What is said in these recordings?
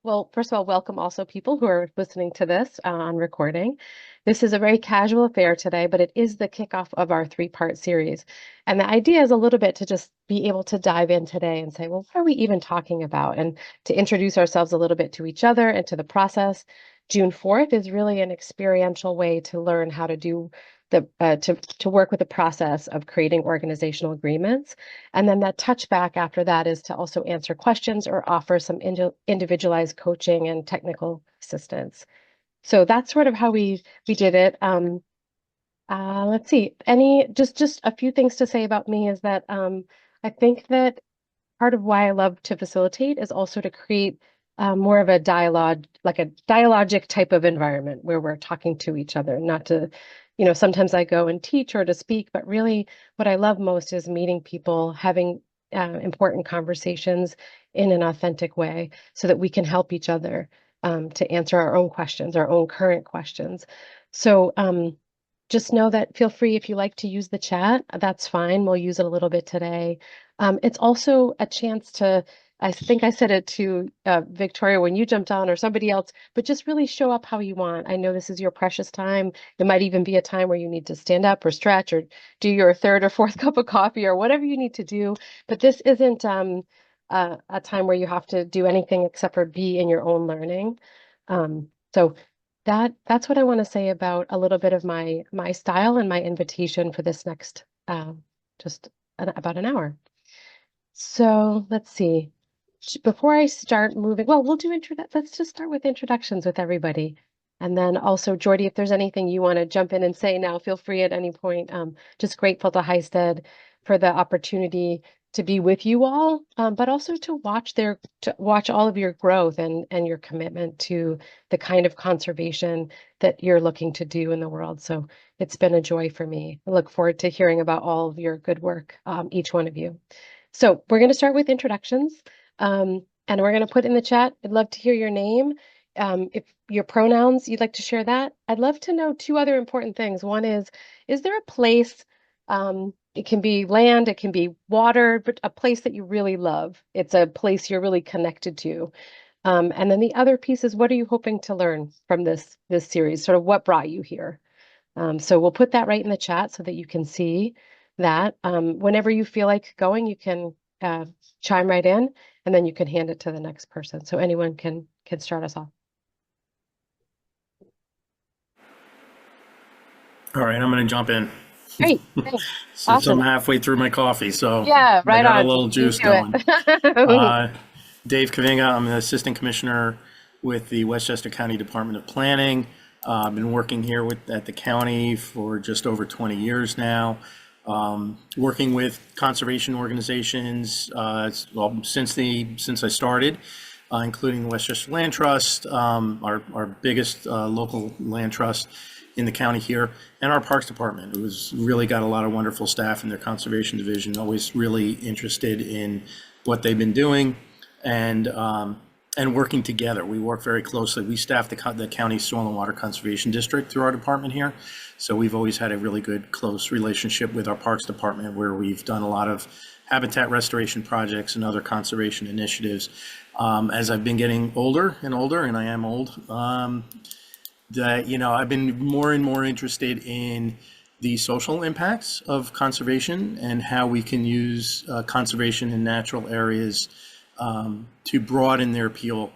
Well, first of all, welcome also people who are listening to this on recording. This is a very casual affair today, but it is the kickoff of our three-part series. And the idea is a little bit to just be able to dive in today and say, well, what are we even talking about? And to introduce ourselves a little bit to each other and to the process. June 4th is really an experiential way to learn how to do to work with the process of creating organizational agreements. And then that touchback after that is to also answer questions or offer some individualized coaching and technical assistance. So that's sort of how we did it. Let's see. Any just a few things to say about me is that I think that part of why I love to facilitate is also to create more of a dialogue, like a dialogic type of environment where we're talking to each other, not to, sometimes I go and teach or to speak, but really what I love most is meeting people, having important conversations in an authentic way so that we can help each other to answer our own questions, our own current questions. So just know that feel free if you like to use the chat, that's fine. We'll use it a little bit today. It's also a chance to, I think I said it to Victoria when you jumped on or somebody else, but just really show up how you want. I know this is your precious time. It might even be a time where you need to stand up or stretch or do your third or fourth cup of coffee or whatever you need to do. But this isn't a time where you have to do anything except for be in your own learning. So that's what I want to say about a little bit of my style and my invitation for this next just about an hour. So let's see. Before I start moving, well, we'll do let's just start with introductions with everybody. And then also, Jordy, if there's anything you want to jump in and say now, feel free at any point. Just grateful to Heisted for the opportunity to be with you all, but also to watch all of your growth and your commitment to the kind of conservation that you're looking to do in the world. So it's been a joy for me. I look forward to hearing about all of your good work, each one of you. So we're going to start with introductions, and we're going to put in the chat. I'd love to hear your name. If your pronouns, you'd like to share that. I'd love to know two other important things. One is there a place, it can be land, it can be water, but a place that you really love. It's a place you're really connected to. And then the other piece is, what are you hoping to learn from this series? Sort of what brought you here? So we'll put that right in the chat so that you can see that. Whenever you feel like going, you can chime right in, and then you can hand it to the next person. So anyone can start us off. All right, I'm going to jump in. Great, thanks. Since Awesome. I'm halfway through my coffee, so Yeah, I right got a on. little You juice do going. it. Dave Kavinga, I'm the Assistant Commissioner with the Westchester County Department of Planning. I've been working here at the county for just over 20 years now, working with conservation organizations since I started, including the Westchester Land Trust, our biggest local land trust in the county here, and our Parks Department, who's really got a lot of wonderful staff in their conservation division, always really interested in what they've been doing and working together. We work very closely. We staff the county soil and water conservation district through our department here. So we've always had a really good, close relationship with our Parks Department, where we've done a lot of habitat restoration projects and other conservation initiatives. As I've been getting older and older, and I am old, I've been more and more interested in the social impacts of conservation and how we can use conservation in natural areas to broaden their appeal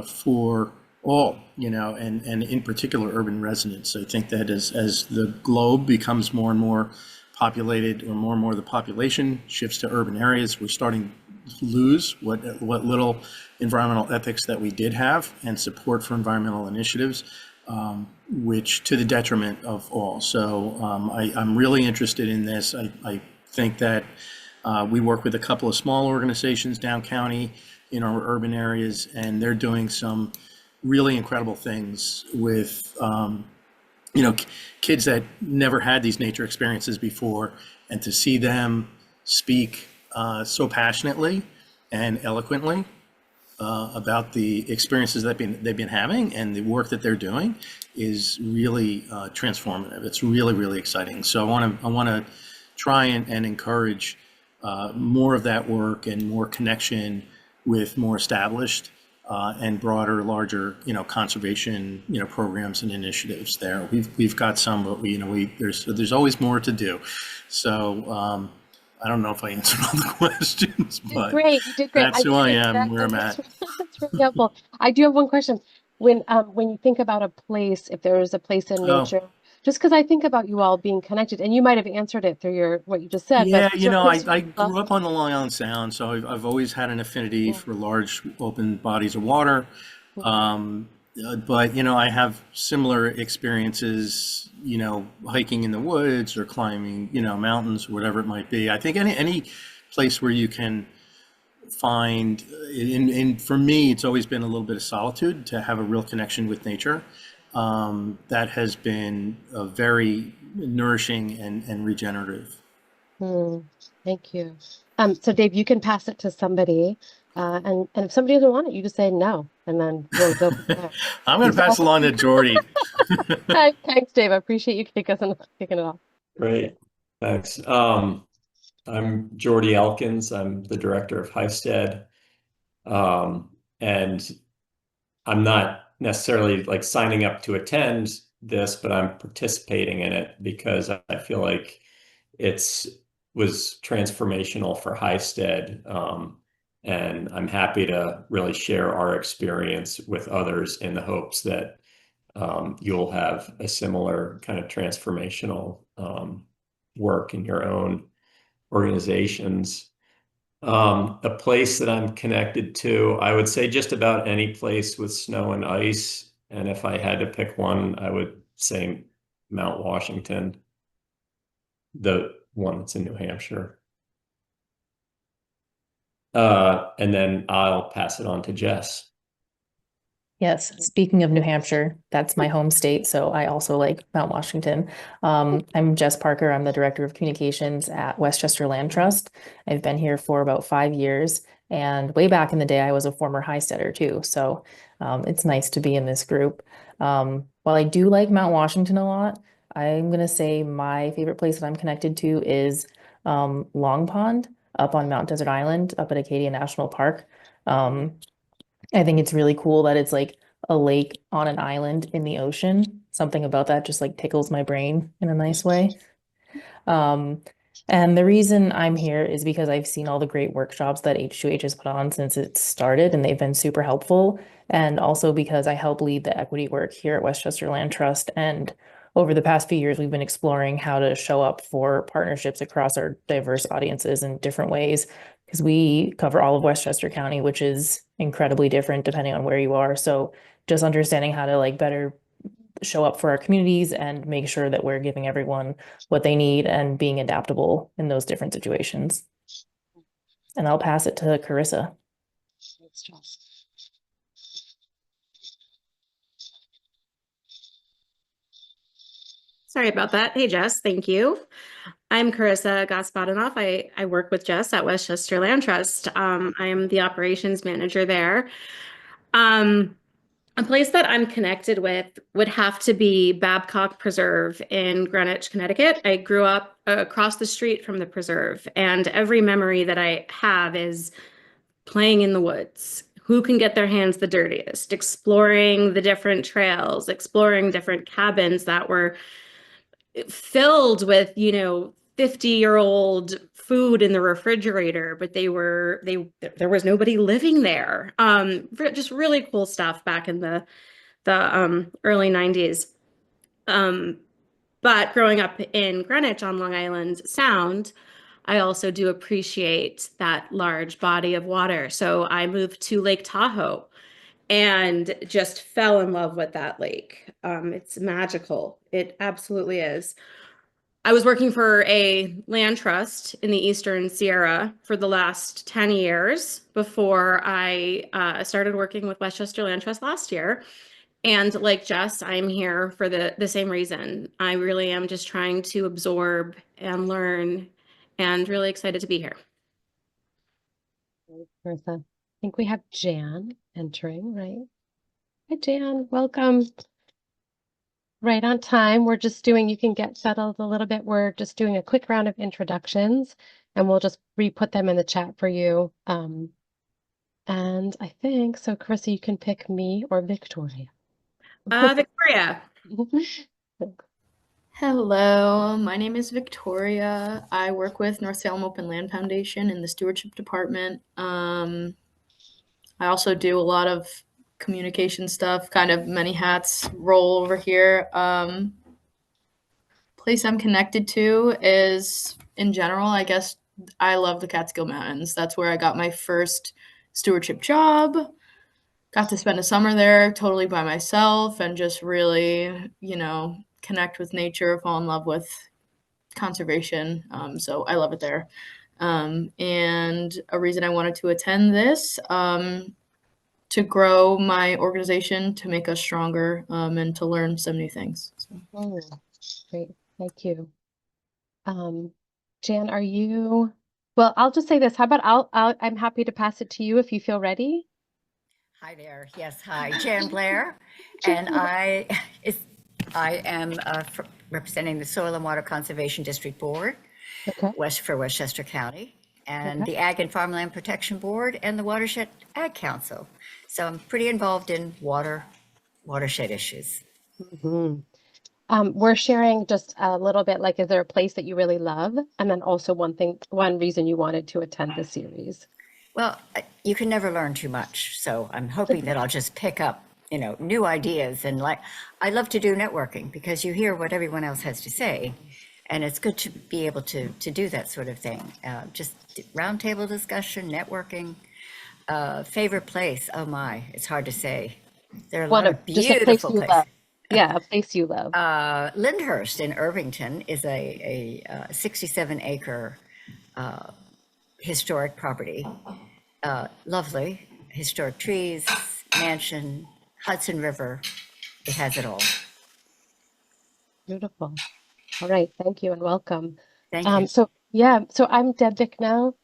for all, and in particular urban residents. I think that as the globe becomes more and more populated, or more and more of the population shifts to urban areas, we're starting to lose what little environmental ethics that we did have and support for environmental initiatives, which to the detriment of all. So I'm really interested in this. I think that we work with a couple of small organizations down county in our urban areas, and they're doing some really incredible things with kids that never had these nature experiences before, and to see them speak so passionately and eloquently about the experiences that they've been having and the work that they're doing is really transformative. It's really, really exciting. So I want to try and encourage more of that work and more connection with more established and broader, larger, conservation, programs and initiatives there. We've got some, but there's always more to do. So I don't know if I answered all the questions, You did but great. You did great. that's who I am, where I'm That's at. that's really helpful. I do have one question. When you think about a place, if there is a place in Oh, nature, just because I think about you all being connected, and you might have answered it through your what you just said, but yeah, is there a place you I would love grew up on the Long Island Sound, so I've always had an affinity to? for large open bodies of water. Um, but I have similar experiences, hiking in the woods or climbing, mountains, whatever it might be. I think any place where you can find, and for me, it's always been a little bit of solitude to have a real connection with nature. That has been very nourishing and regenerative. Hmm, thank you. So Dave, you can pass it to somebody, and if somebody doesn't want it, you just say no, and then we'll go from there. I'm going to pass So, along to Jordy. thanks, Dave. I appreciate you kicking it off. Great. Thanks. I'm Jordy Elkins. I'm the director of Hivestead. And I'm not necessarily like signing up to attend this, but I'm participating in it because I feel like it's was transformational for Hivestead. And I'm happy to really share our experience with others in the hopes that you'll have a similar kind of transformational work in your own organizations. A place that I'm connected to, I would say just about any place with snow and ice. And if I had to pick one, I would say Mount Washington, the one that's in New Hampshire. And then I'll pass it on to Jess. Yes, speaking of New Hampshire, that's my home state, so I also like Mount Washington. I'm Jess Parker. I'm the Director of Communications at Westchester Land Trust. I've been here for about 5 years, and way back in the day, I was a former Highsteader too, so it's nice to be in this group. While I do like Mount Washington a lot, I'm gonna say my favorite place that I'm connected to is Long Pond up on Mount Desert Island up at Acadia National Park. Um, I think it's really cool that it's like a lake on an island in the ocean. Something about that just like tickles my brain in a nice way. Um, and the reason I'm here is because I've seen all the great workshops that H2H has put on since it started, and they've been super helpful. And also because I help lead the equity work here at Westchester Land Trust. And over the past few years, we've been exploring how to show up for partnerships across our diverse audiences in different ways, because we cover all of Westchester County, which is incredibly different depending on where you are. So just understanding how to like better show up for our communities and make sure that we're giving everyone what they need and being adaptable in those different situations. And I'll pass it to Carissa. Thanks, Josh. Sorry about that. Hey, Jess, thank you. I'm Carissa Gospodinoff. I work with Jess at Westchester Land Trust. I am the operations manager there. A place that I'm connected with would have to be Babcock Preserve in Greenwich, Connecticut. I grew up across the street from the preserve, and every memory that I have is playing in the woods. Who can get their hands the dirtiest? Exploring the different trails, exploring different cabins that were filled with, 50-year-old food in the refrigerator, but there was nobody living there. Just really cool stuff back in the early 90s. But growing up in Greenwich on Long Island Sound, I also do appreciate that large body of water. So I moved to Lake Tahoe and just fell in love with that lake. It's magical. It absolutely is. I was working for a land trust in the Eastern Sierra for the last 10 years before I started working with Westchester Land Trust last year. And like Jess, I'm here for the same reason. I really am just trying to absorb and learn and really excited to be here. Martha. I think we have Jan entering, right? Hi, Jan. Welcome. Right on time. We're just doing, you can get settled a little bit. We're just doing a quick round of introductions, and we'll just re-put them in the chat for you. And I think, so Carissa, you can pick me or Victoria. Victoria. Hello, my name is Victoria. I work with North Salem Open Land Foundation in the stewardship department. I also do a lot of communication stuff, kind of many hats role over here. Place I'm connected to is, in general, I guess I love the Catskill Mountains. That's where I got my first stewardship job. Got to spend a summer there totally by myself and just really, connect with nature, fall in love with conservation. So I love it there. And a reason I wanted to attend this, to grow my organization, to make us stronger, and to learn some new things. So. Oh, great. Thank you. Jan, are you, well, I'll just say this. How about I'm happy to pass it to you if you feel ready. Hi there. Yes, hi, Jan Blair, and I am representing the Soil and Water Conservation District Board, Okay. for Westchester County, and Okay. the Ag and Farmland Protection Board, and the Watershed Ag Council. So I'm pretty involved in watershed issues. Mm-hmm. We're sharing just a little bit, like, is there a place that you really love? And then also one reason you wanted to attend the series. Well, you can never learn too much, so I'm hoping that I'll just pick up, new ideas. And I love to do networking because you hear what everyone else has to say, and it's good to be able to do that sort of thing. Just roundtable discussion, networking. Favorite place? Oh my, it's hard to say. There are a lot of Just a place beautiful you places. love. Yeah, a place you love. Lyndhurst in Irvington is a 67-acre historic property. Lovely, historic trees, mansion, Hudson River. It has it all. Beautiful. All right. Thank you and welcome. Thank you. So I'm Deb Bicknell.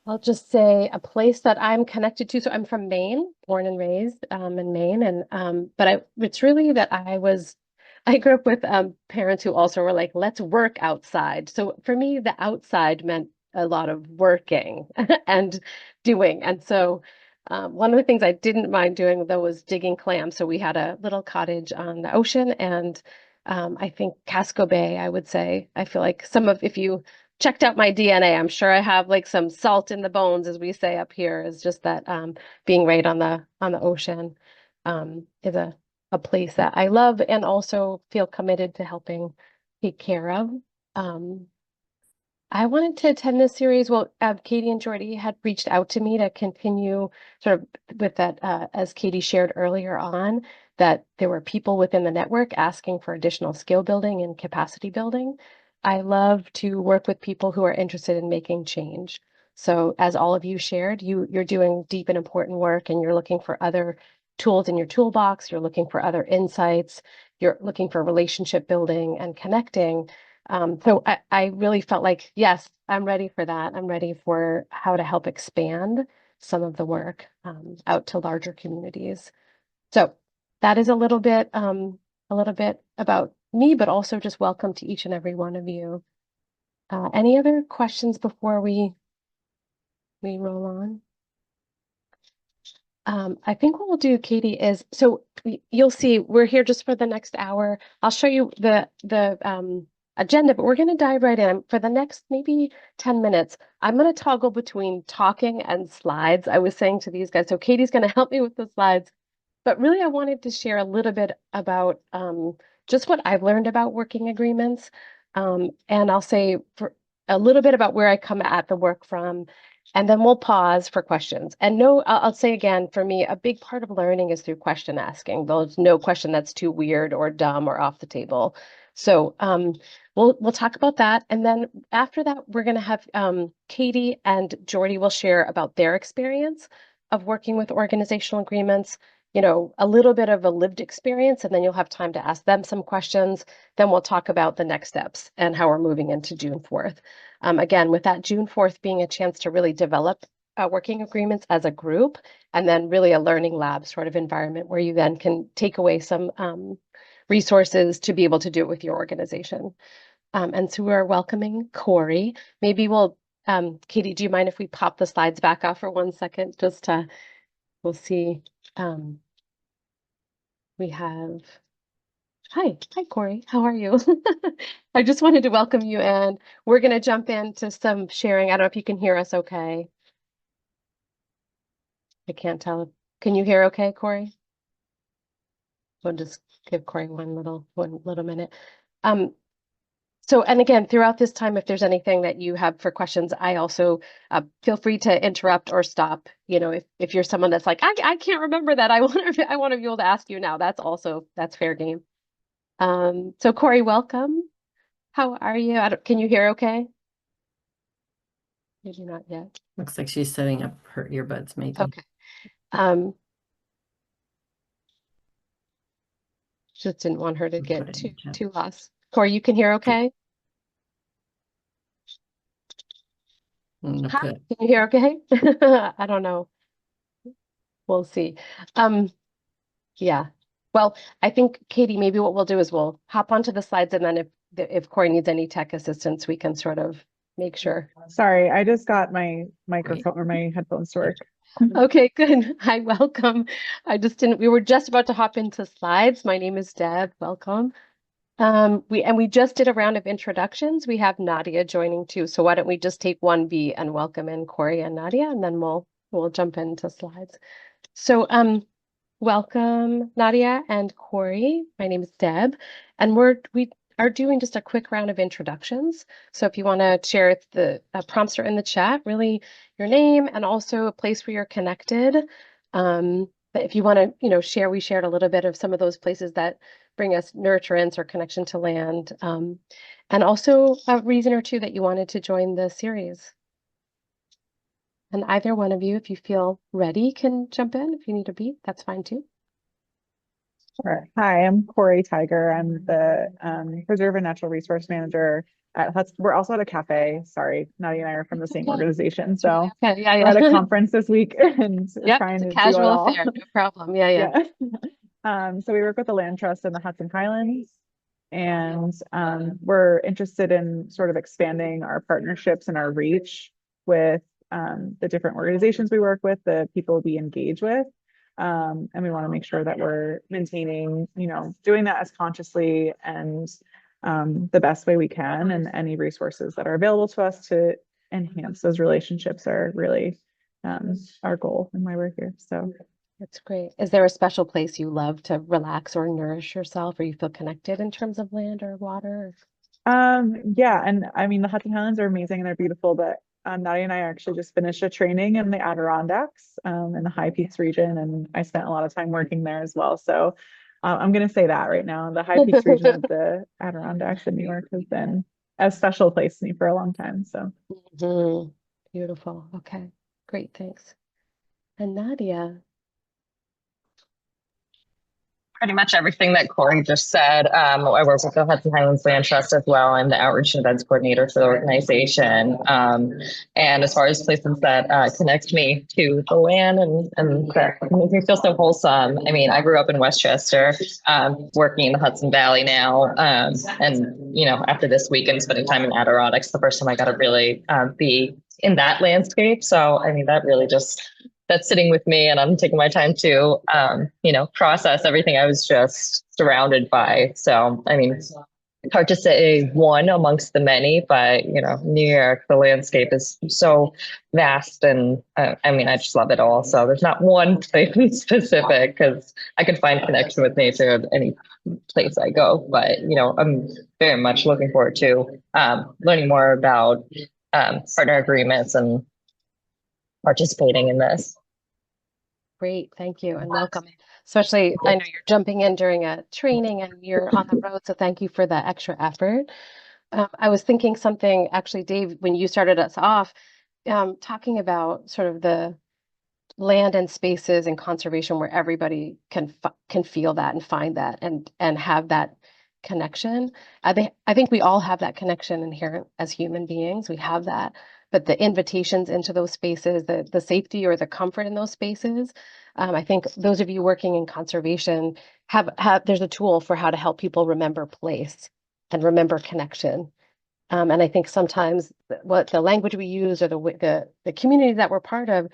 I'll just say a place that I'm connected to. So I'm from Maine, born and raised in Maine, and it's really that I grew up with parents who also were like, let's work outside. So for me, the outside meant a lot of working and doing. And so one of the things I didn't mind doing though was digging clams. So we had a little cottage on the ocean, and I think Casco Bay, I would say, I feel like if you checked out my DNA, I'm sure I have like some salt in the bones, as we say up here, is just that being right on the ocean is a place that I love and also feel committed to helping take care of. I wanted to attend this series. Well, Katie and Jordy had reached out to me to continue sort of with that, as Katie shared earlier on, that there were people within the network asking for additional skill building and capacity building. I love to work with people who are interested in making change. So as all of you shared, you're doing deep and important work, and you're looking for other tools in your toolbox. You're looking for other insights. You're looking for relationship building and connecting. So I really felt like, yes, I'm ready for that. I'm ready for how to help expand some of the work out to larger communities. So that is a little bit about me, but also just welcome to each and every one of you. Any other questions before we roll on? I think what we'll do, Katie, is you'll see we're here just for the next hour. I'll show you the agenda, but we're going to dive right in. For the next maybe 10 minutes, I'm going to toggle between talking and slides. I was saying to these guys, so Katie's going to help me with the slides, but really I wanted to share a little bit about just what I've learned about working agreements. And I'll say for a little bit about where I come at the work from, and then we'll pause for questions. And I'll say again, for me, a big part of learning is through question asking. There's no question that's too weird or dumb or off the table. So we'll talk about that. And then after that, we're going to have Katie and Jordy will share about their experience of working with organizational agreements, a little bit of a lived experience, and then you'll have time to ask them some questions. Then we'll talk about the next steps and how we're moving into June 4th. Again, with that June 4th being a chance to really develop working agreements as a group, and then really a learning lab sort of environment where you then can take away some resources to be able to do it with your organization. And so we're welcoming Corey. Maybe we'll Katie, do you mind if we pop the slides back off for 1 second? Just to, we'll see. We have, hi, Corey, how are you? I just wanted to welcome you, and we're going to jump into some sharing. I don't know if you can hear us okay. I can't tell. Can you hear okay, Corey? We'll just give Corey one little minute. So, and again, throughout this time, if there's anything that you have for questions, I also feel free to interrupt or stop. You know, if you're someone that's like, I can't remember that, I want to be able to ask you now. That's fair game. So Corey, welcome. How are you? Can you hear okay? Maybe not yet. Looks like she's setting up her earbuds, maybe. Okay. Just didn't want her to Put get it in the chat. too lost. Corey, you can hear okay? I'm gonna Hi, put can you hear okay? I don't know. We'll see. Yeah. Well, I think, Katie, maybe what we'll do is we'll hop onto the slides, and then if Corey needs any tech assistance, we can sort of make sure. Sorry, I just got my microphone or my headphones to work. Okay, good. Hi, welcome. We were just about to hop into slides. My name is Deb. Welcome. We just did a round of introductions. We have Nadia joining too. So why don't we just take 1B and welcome in Corey and Nadia, and then we'll jump into slides. So welcome Nadia and Corey. My name is Deb, and we are doing just a quick round of introductions. So if you want to share the prompts are in the chat, really your name and also a place where you're connected. But if you want to, share, we shared a little bit of some of those places that bring us nurturance or connection to land, and also a reason or two that you wanted to join the series. And either one of you, if you feel ready, can jump in. If you need a beat, that's fine too. Sure. Hi, I'm Corey Tiger. I'm the Preserve and Natural Resource Manager at Hudson. We're also at a cafe. Sorry, Nadia and I are from the same organization. So okay. Yeah. we're at a conference this week and Yep, trying it's a to casual do it all. affair, no problem. Yeah. So we work with the Land Trust in the Hudson Highlands, and we're interested in sort of expanding our partnerships and our reach with the different organizations we work with, the people we engage with. And we want to make sure that we're maintaining, doing that as consciously and the best way we can, and any resources that are available to us to enhance those relationships are really our goal and why we're here. So that's great. Is there a special place you love to relax or nourish yourself, or you feel connected in terms of land or water? Yeah, and I mean the Hudson Highlands are amazing and they're beautiful, but Nadia and I actually just finished a training in the Adirondacks in the High Peaks region, and I spent a lot of time working there as well. So I'm going to say that right now, the High Peaks region of the Adirondacks in New York has been a special place to me for a long time. So Beautiful. Okay, great. Thanks. And Nadia. Pretty much everything that Corey just said. I work with the Hudson Highlands Land Trust as well. I'm the outreach and events coordinator for the organization. And as far as places that connect me to the land and that make me feel so wholesome. I mean, I grew up in Westchester, working in the Hudson Valley now. And, after this weekend, spending time in Adirondacks, the first time I got to really be in that landscape. So, I mean, that really that's sitting with me, and I'm taking my time to, process everything I was just surrounded by. So, I mean, it's hard to say one amongst the many, but, New York, the landscape is so vast, and I just love it all. So there's not one place in specific, because I can find connection with nature at any place I go. But, I'm very much looking forward to learning more about partner agreements and participating in this. Great, thank you and welcome. Especially, I know you're jumping in during a training and you're on the road, so thank you for that extra effort. I was thinking something, actually, Dave, when you started us off, talking about sort of the land and spaces and conservation where everybody can feel that and find that and have that connection. I think we all have that connection inherent as human beings. We have that. But the invitations into those spaces, the safety or the comfort in those spaces, I think those of you working in conservation there's a tool for how to help people remember place and remember connection. And I think sometimes what the language we use or the community that we're part of,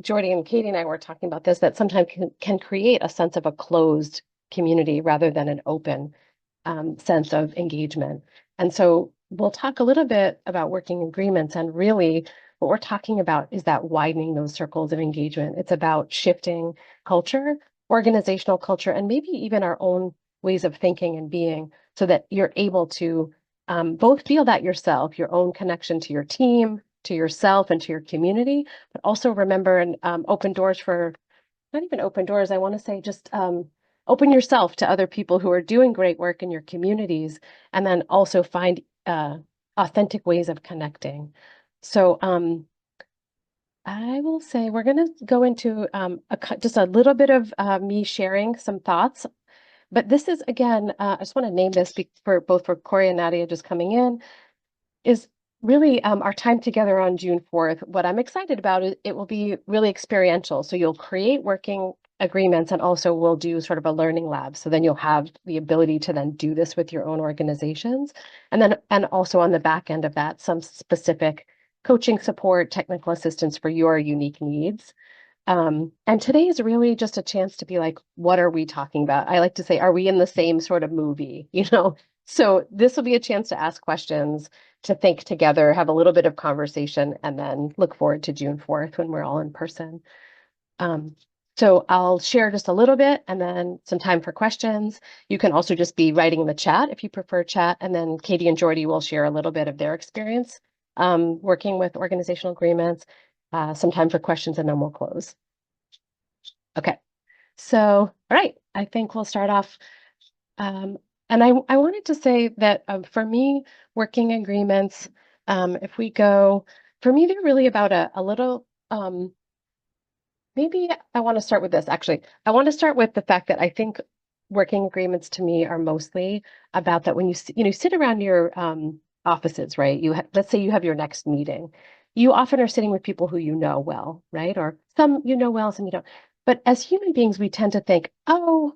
Jordy and Katie and I were talking about this, that sometimes can create a sense of a closed community rather than an open sense of engagement. And so we'll talk a little bit about working agreements, and really what we're talking about is that widening those circles of engagement. It's about shifting culture, organizational culture, and maybe even our own ways of thinking and being, so that you're able to both feel that yourself, your own connection to your team, to yourself, and to your community, but also remember and open doors for, not even open doors, I want to say just open yourself to other people who are doing great work in your communities, and then also find authentic ways of connecting. So I will say we're going to go into just a little bit of me sharing some thoughts. But this is, again, I just want to name this for both for Corey and Nadia just coming in, is really our time together on June 4th. What I'm excited about is it will be really experiential. So you'll create working agreements, and also we'll do sort of a learning lab. So then you'll have the ability to then do this with your own organizations. And also on the back end of that, some specific coaching support, technical assistance for your unique needs. And today is really just a chance to be like, what are we talking about? I like to say, are we in the same sort of movie? So this will be a chance to ask questions, to think together, have a little bit of conversation, and then look forward to June 4th when we're all in person. So I'll share just a little bit and then some time for questions. You can also just be writing in the chat if you prefer chat, and then Katie and Jordy will share a little bit of their experience working with organizational agreements, some time for questions, and then we'll close. Okay, so all right, I think we'll start off. And I wanted to say that for me, working agreements, if we go, for me, they're really about a little, maybe I want to start with this, actually. I want to start with the fact that I think working agreements to me are mostly about that when you sit around your offices, right? Let's say you have your next meeting. You often are sitting with people who you know well, right? Or some you know well, some you don't. But as human beings, we tend to think, oh,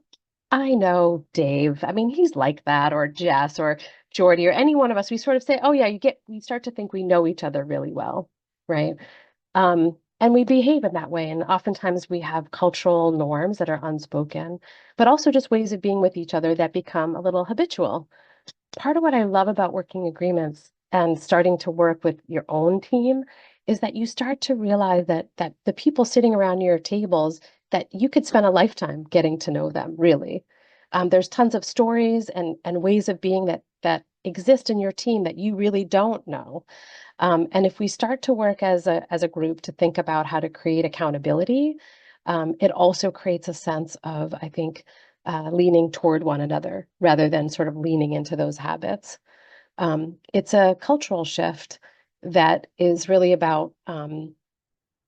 I know Dave. I mean, he's like that, or Jess, or Jordy, or any one of us. We sort of say, oh yeah, we start to think we know each other really well, right? And we behave in that way. And oftentimes we have cultural norms that are unspoken, but also just ways of being with each other that become a little habitual. Part of what I love about working agreements and starting to work with your own team is that you start to realize that the people sitting around your tables, that you could spend a lifetime getting to know them, really. There's tons of stories and ways of being that exist in your team that you really don't know. And if we start to work as a group to think about how to create accountability, it also creates a sense of, I think, leaning toward one another rather than sort of leaning into those habits. It's a cultural shift that is really about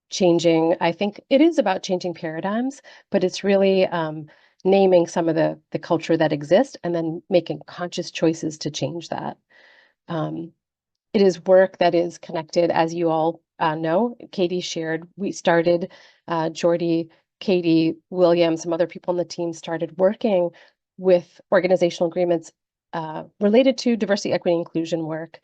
changing. I think it is about changing paradigms, but it's really naming some of the culture that exists and then making conscious choices to change that. It is work that is connected, as you all know. Katie shared, we started, Jordy, Katie, William, some other people on the team started working with organizational agreements related to diversity, equity, inclusion work.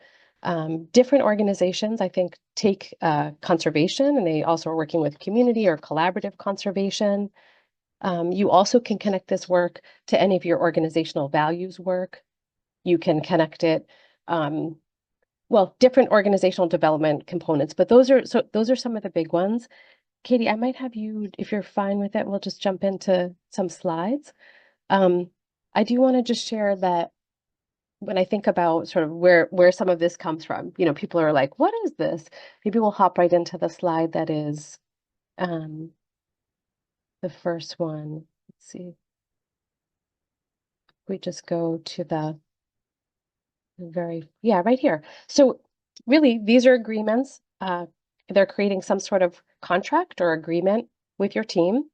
Different organizations, I think, take conservation, and they also are working with community or collaborative conservation. You also can connect this work to any of your organizational values work. You can connect it, well, different organizational development components, but those are some of the big ones. Katie, I might have you, if you're fine with it, we'll just jump into some slides. I do want to just share that when I think about sort of where some of this comes from, people are like, what is this? Maybe we'll hop right into the slide that is the first one. Let's see. We just go to the right here. So really, these are agreements. They're creating some sort of contract or agreement with your team.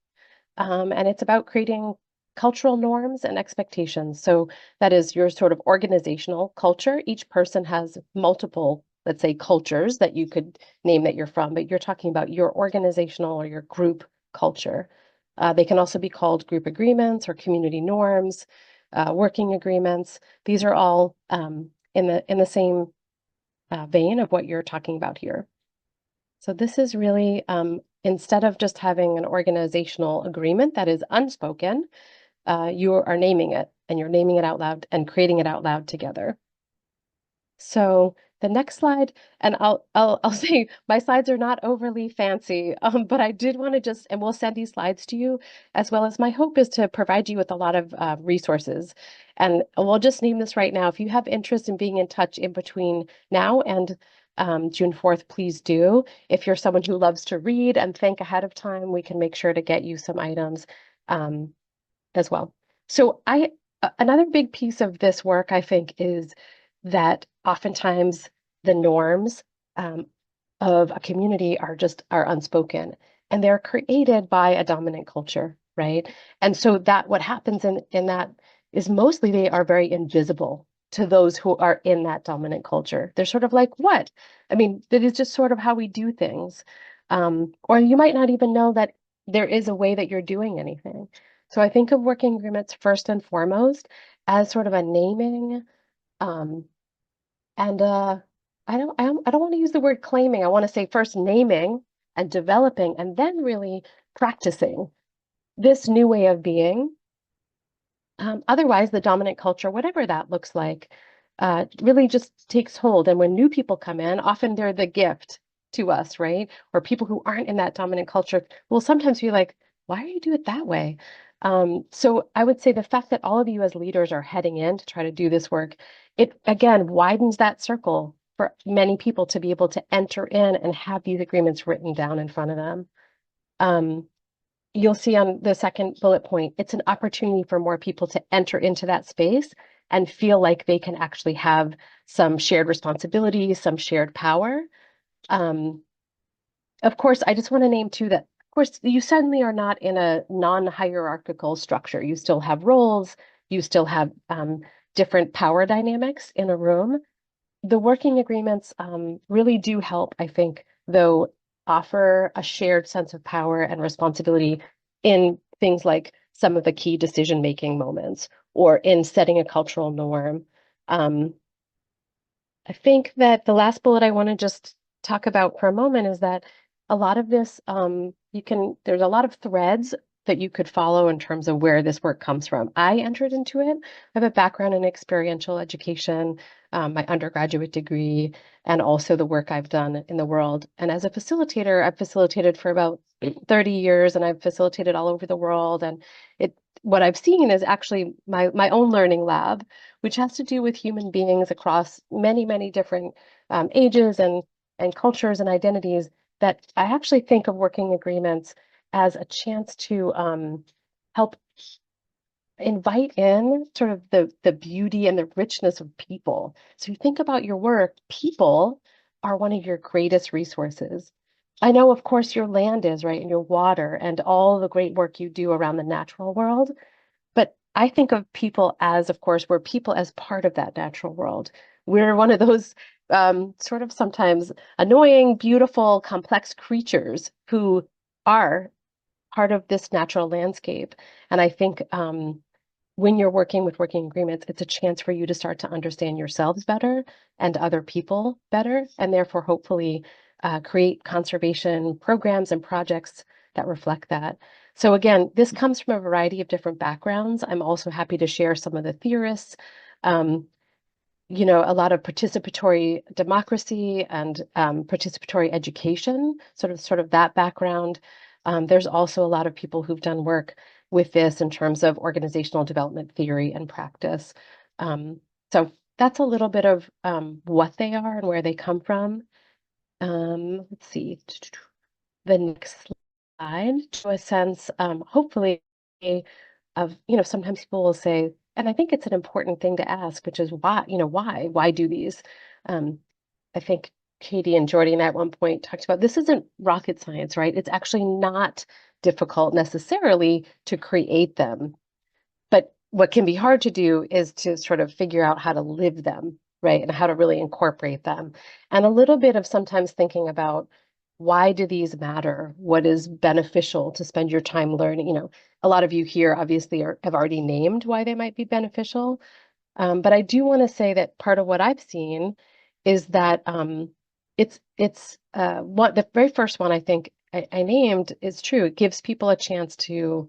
And it's about creating cultural norms and expectations. So that is your sort of organizational culture. Each person has multiple, let's say, cultures that you could name that you're from, but you're talking about your organizational or your group culture. They can also be called group agreements or community norms, working agreements. These are all in the same vein of what you're talking about here. So this is really, instead of just having an organizational agreement that is unspoken, you are naming it, and you're naming it out loud and creating it out loud together. So the next slide, and I'll say my slides are not overly fancy, but I did want to just, and we'll send these slides to you, as well as my hope is to provide you with a lot of resources. And we'll just name this right now. If you have interest in being in touch in between now and June 4th, please do. If you're someone who loves to read and think ahead of time, we can make sure to get you some items as well. So another big piece of this work, I think, is that oftentimes the norms of a community are unspoken, and they're created by a dominant culture, right? And so that what happens in that is mostly they are very invisible to those who are in that dominant culture. They're sort of like, what? I mean, that is just sort of how we do things. Or you might not even know that there is a way that you're doing anything. So I think of working agreements first and foremost as sort of a naming, and I don't want to use the word claiming. I want to say first naming and developing, and then really practicing this new way of being. Otherwise, the dominant culture, whatever that looks like, really just takes hold. And when new people come in, often they're the gift to us, right? Or people who aren't in that dominant culture will sometimes be like, why are you do it that way? So I would say the fact that all of you as leaders are heading in to try to do this work, it again widens that circle for many people to be able to enter in and have these agreements written down in front of them. You'll see on the second bullet point, it's an opportunity for more people to enter into that space and feel like they can actually have some shared responsibility, some shared power. Of course, I just want to name too that, of course, you suddenly are not in a non-hierarchical structure. You still have roles, you still have different power dynamics in a room. The working agreements really do help, I think, though, offer a shared sense of power and responsibility in things like some of the key decision-making moments or in setting a cultural norm. I think that the last bullet I want to just talk about for a moment is that a lot of this, there's a lot of threads that you could follow in terms of where this work comes from. I entered into it. I have a background in experiential education, my undergraduate degree, and also the work I've done in the world. And as a facilitator, I've facilitated for about 30 years, and I've facilitated all over the world. And what I've seen is actually my own learning lab, which has to do with human beings across many, many different ages and cultures and identities, that I actually think of working agreements as a chance to help invite in sort of the beauty and the richness of people. So you think about your work, people are one of your greatest resources. I know, of course, your land is, right, and your water and all the great work you do around the natural world. But I think of people as, of course, we're people as part of that natural world. We're one of those sort of sometimes annoying, beautiful, complex creatures who are part of this natural landscape. And I think when you're working with working agreements, it's a chance for you to start to understand yourselves better and other people better, and therefore hopefully create conservation programs and projects that reflect that. So again, this comes from a variety of different backgrounds. I'm also happy to share some of the theorists, a lot of participatory democracy and participatory education, sort of that background. There's also a lot of people who've done work with this in terms of organizational development theory and practice. So that's a little bit of what they are and where they come from. Let's see, the next slide, to a sense, hopefully, of, sometimes people will say, and I think it's an important thing to ask, which is why, why do these? I think Katie and Jordy at one point talked about this isn't rocket science, right? It's actually not difficult necessarily to create them. But what can be hard to do is to sort of figure out how to live them, right? And how to really incorporate them. And a little bit of sometimes thinking about why do these matter? What is beneficial to spend your time learning? A lot of you here obviously have already named why they might be beneficial. But I do want to say that part of what I've seen is that it's one the very first one I think I named is true. It gives people a chance to,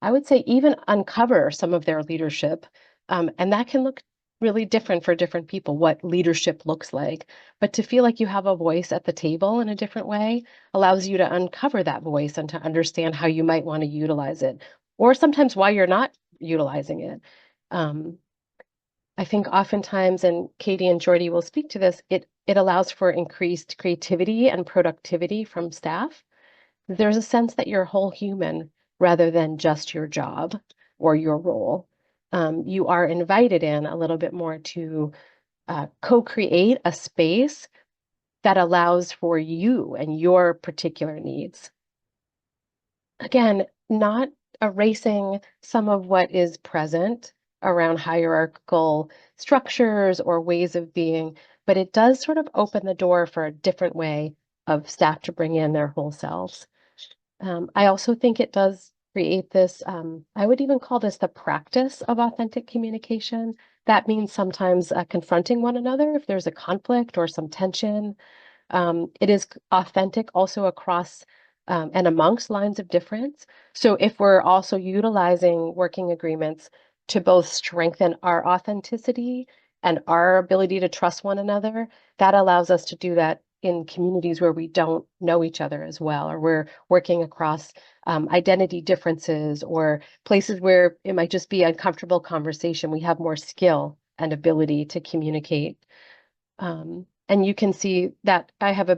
I would say, even uncover some of their leadership. And that can look really different for different people, what leadership looks like. But to feel like you have a voice at the table in a different way allows you to uncover that voice and to understand how you might want to utilize it, or sometimes why you're not utilizing it. Um, I think oftentimes, and Katie and Jordy will speak to this, it allows for increased creativity and productivity from staff. There's a sense that you're a whole human rather than just your job or your role. You are invited in a little bit more to co-create a space that allows for you and your particular needs. Again, not erasing some of what is present around hierarchical structures or ways of being, but it does sort of open the door for a different way of staff to bring in their whole selves. I also think it does create this, I would even call this the practice of authentic communication. That means sometimes confronting one another if there's a conflict or some tension. It is authentic also across and amongst lines of difference. So if we're also utilizing working agreements to both strengthen our authenticity and our ability to trust one another, that allows us to do that in communities where we don't know each other as well, or we're working across identity differences or places where it might just be uncomfortable conversation. We have more skill and ability to communicate. And you can see that I have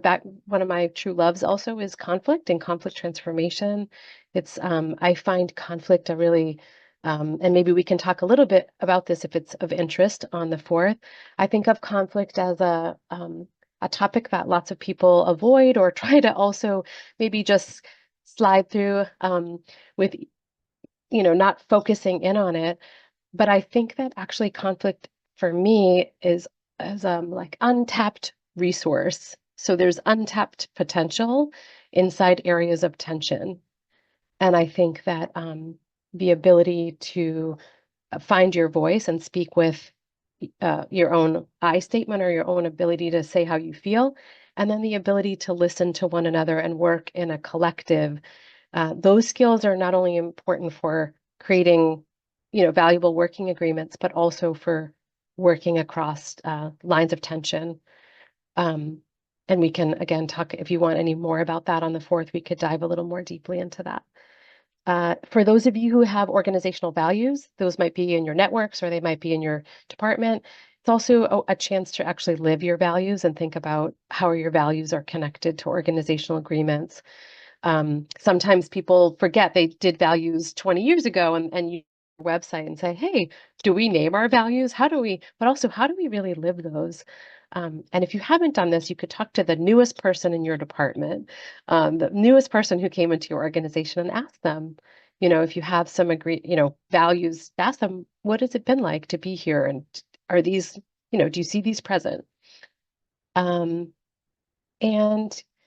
one of my true loves also is conflict and conflict transformation. It's, I find conflict a really, and maybe we can talk a little bit about this if it's of interest on the 4th. I think of conflict as a topic that lots of people avoid or try to also maybe just slide through with, not focusing in on it. But I think that actually conflict for me is as like untapped resource. So there's untapped potential inside areas of tension. And I think that the ability to find your voice and speak with your own I statement or your own ability to say how you feel, and then the ability to listen to one another and work in a collective. Those skills are not only important for creating, valuable working agreements, but also for working across lines of tension. And we can, again, talk, if you want any more about that on the 4th, we could dive a little more deeply into that. For those of you who have organizational values, those might be in your networks or they might be in your department. It's also a chance to actually live your values and think about how your values are connected to organizational agreements. Sometimes people forget they did values 20 years ago and you website and say, hey, do we name our values? But also how do we really live those? And if you haven't done this, you could talk to the newest person in your department, the newest person who came into your organization and ask them, if you have some values, ask them, what has it been like to be here? And are these, do you see these present? And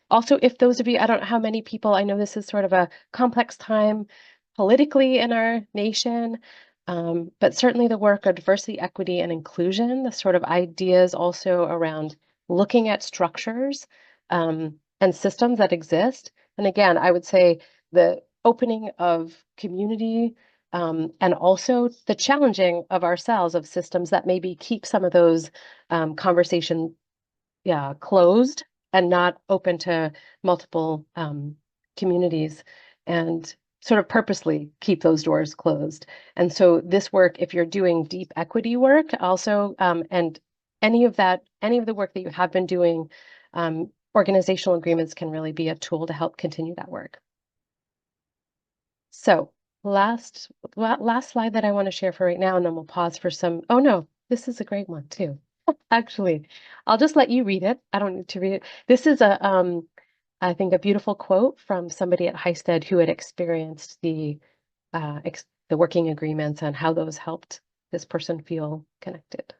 also, if those of you, I don't know how many people, I know this is sort of a complex time politically in our nation, but certainly the work of diversity, equity, and inclusion, the sort of ideas also around looking at structures and systems that exist. And again, I would say the opening of community and also the challenging of ourselves of systems that maybe keep some of those conversations closed and not open to multiple communities, and sort of purposely keep those doors closed. And so this work, if you're doing deep equity work also, and any of the work that you have been doing, organizational agreements can really be a tool to help continue that work. So last slide that I want to share for right now, and then we'll pause for some, oh no, this is a great one too. Actually, I'll just let you read it. I don't need to read it. This is I think a beautiful quote from somebody at Huston who had experienced the working agreements and how those helped this person feel connected.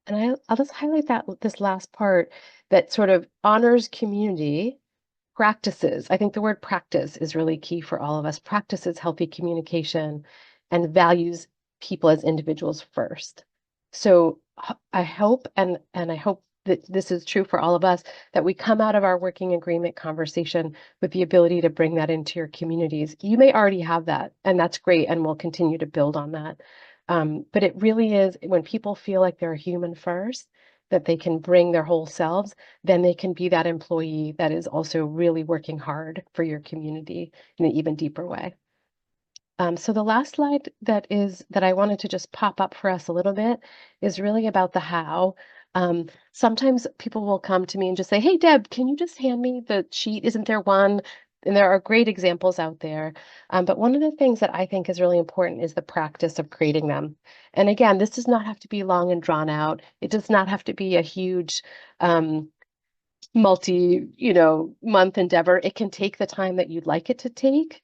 And I'll just highlight this last part that sort of honors community practices. I think the word practice is really key for all of us. Practices healthy communication and values people as individuals first. So I hope, and I hope that this is true for all of us, that we come out of our working agreement conversation with the ability to bring that into your communities. You may already have that, and that's great, and we'll continue to build on that. But it really is when people feel like they're a human first, that they can bring their whole selves, then they can be that employee that is also really working hard for your community in an even deeper way. So the last slide that I wanted to just pop up for us a little bit is really about the how. Sometimes people will come to me and just say, "Hey, Deb, can you just hand me the sheet? Isn't there one?" And there are great examples out there. But one of the things that I think is really important is the practice of creating them. And again, this does not have to be long and drawn out. It does not have to be a huge multi, month endeavor. It can take the time that you'd like it to take.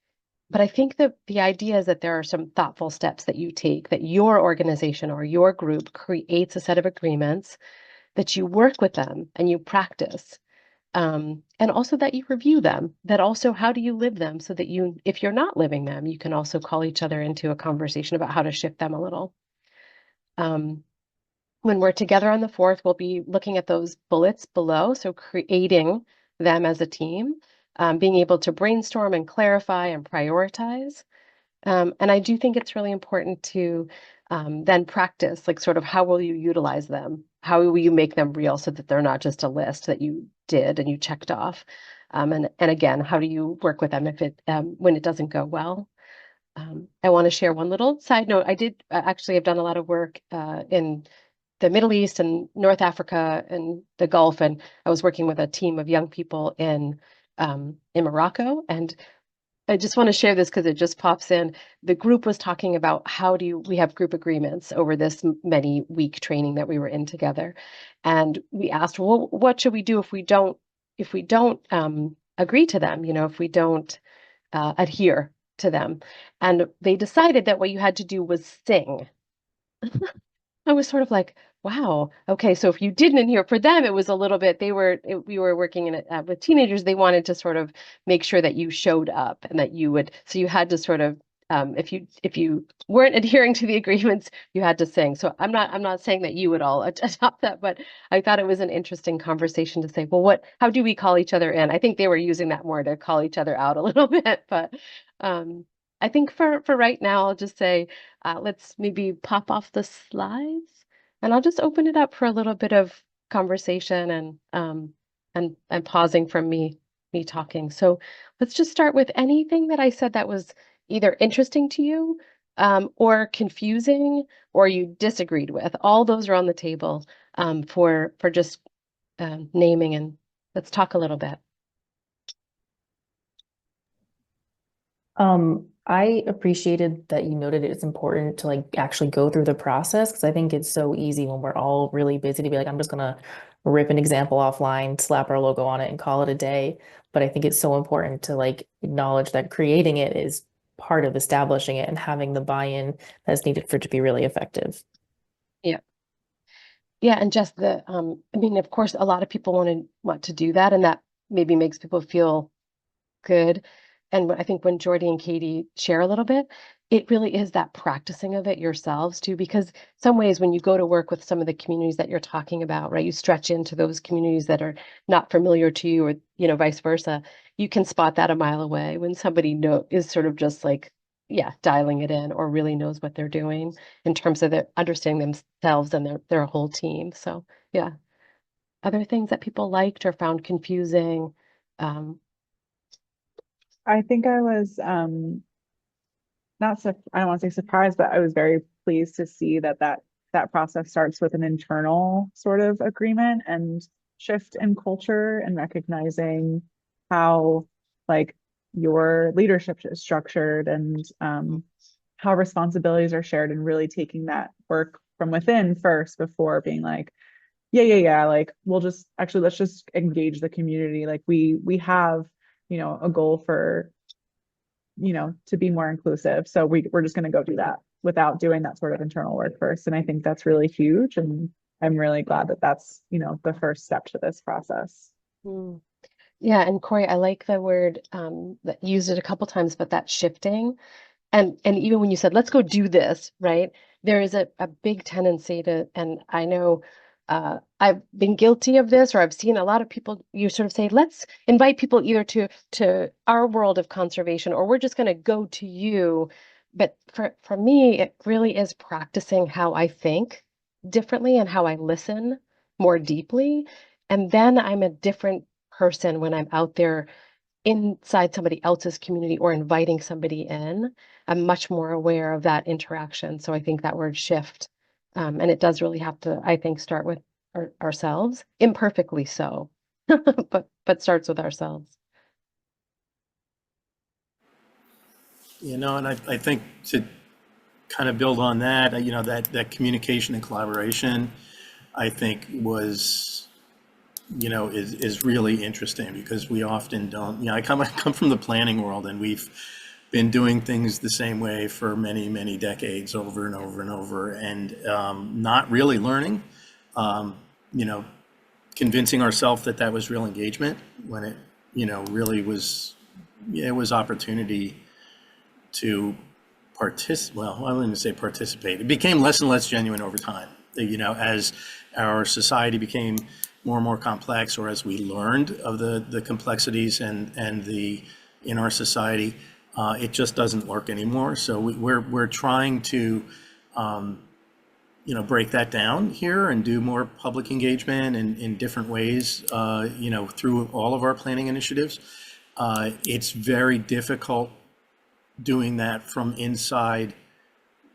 But I think that the idea is that there are some thoughtful steps that you take, that your organization or your group creates a set of agreements, that you work with them and you practice, and also that you review them, that also how do you live them so that you, if you're not living them, you can also call each other into a conversation about how to shift them a little. When we're together on the 4th, we'll be looking at those bullets below, so creating them as a team, being able to brainstorm and clarify and prioritize. And I do think it's really important to then practice, like sort of how will you utilize them? How will you make them real so that they're not just a list that you did and you checked off? And again, how do you work with them if when it doesn't go well? I want to share one little side note. I did actually have done a lot of work in the Middle East and North Africa and the Gulf, and I was working with a team of young people in Morocco. And I just want to share this because it just pops in. The group was talking about we have group agreements over this many week training that we were in together, and we asked, well, what should we do if we don't agree to them? If we don't adhere to them, and they decided that what you had to do was sing. I was sort of like, wow, okay, so if you didn't adhere, for them, it was a little bit, we were working in it with teenagers, they wanted to sort of make sure that you showed up and that you would, so you had to sort of, if you weren't adhering to the agreements, you had to sing. So I'm not saying that you would all adopt that, but I thought it was an interesting conversation to say, well, how do we call each other in? I think they were using that more to call each other out a little bit, but I think for right now, I'll just say, let's maybe pop off the slides, and I'll just open it up for a little bit of conversation and pausing from me talking. So let's just start with anything that I said that was either interesting to you, or confusing, or you disagreed with. All those are on the table for just naming, and let's talk a little bit. I appreciated that you noted it's important to like actually go through the process, because I think it's so easy when we're all really busy to be like, I'm just gonna rip an example offline, slap our logo on it and call it a day. But I think it's so important to like acknowledge that creating it is part of establishing it and having the buy-in that's needed for it to be really effective. Yeah. Yeah, and just I mean, of course, a lot of people want to do that, and that maybe makes people feel good. And I think when Jordy and Katie share a little bit, it really is that practicing of it yourselves too, because some ways when you go to work with some of the communities that you're talking about, right, you stretch into those communities that are not familiar to you, or vice versa, you can spot that a mile away when somebody is sort of just like, yeah, dialing it in, or really knows what they're doing in terms of their understanding themselves and their whole team. So yeah. Other things that people liked or found confusing. I think I was not I don't want to say surprised, but I was very pleased to see that process starts with an internal sort of agreement and shift in culture, and recognizing how like your leadership is structured, and how responsibilities are shared, and really taking that work from within first before being like, yeah, like let's just engage the community. Like we have, a goal for, to be more inclusive. So we're just going to go do that without doing that sort of internal work first. And I think that's really huge. And I'm really glad that that's, the first step to this process. Yeah, and Corey, I like the word that you used it a couple times, but that shifting. And even when you said, let's go do this, right? There is a big tendency to, and I know I've been guilty of this, or I've seen a lot of people, you sort of say, let's invite people either to our world of conservation, or we're just going to go to you. But for me, it really is practicing how I think differently and how I listen more deeply. And then I'm a different person when I'm out there inside somebody else's community or inviting somebody in. I'm much more aware of that interaction. So I think that word shift, and it does really have to, I think, start with ourselves, imperfectly so, but starts with ourselves. And I think to kind of build on that, that communication and collaboration, I think was, is really interesting because we often don't, I come from the planning world, and we've been doing things the same way for many, many decades over and over and over, and not really learning, you know, convincing ourselves that that was real engagement when it, really was, it was opportunity to participate. Well, I wouldn't say participate. It became less and less genuine over time, as our society became more and more complex, or as we learned of the complexities and the in our society, it just doesn't work anymore. So we're trying to break that down here and do more public engagement in different ways, through all of our planning initiatives. It's very difficult doing that from inside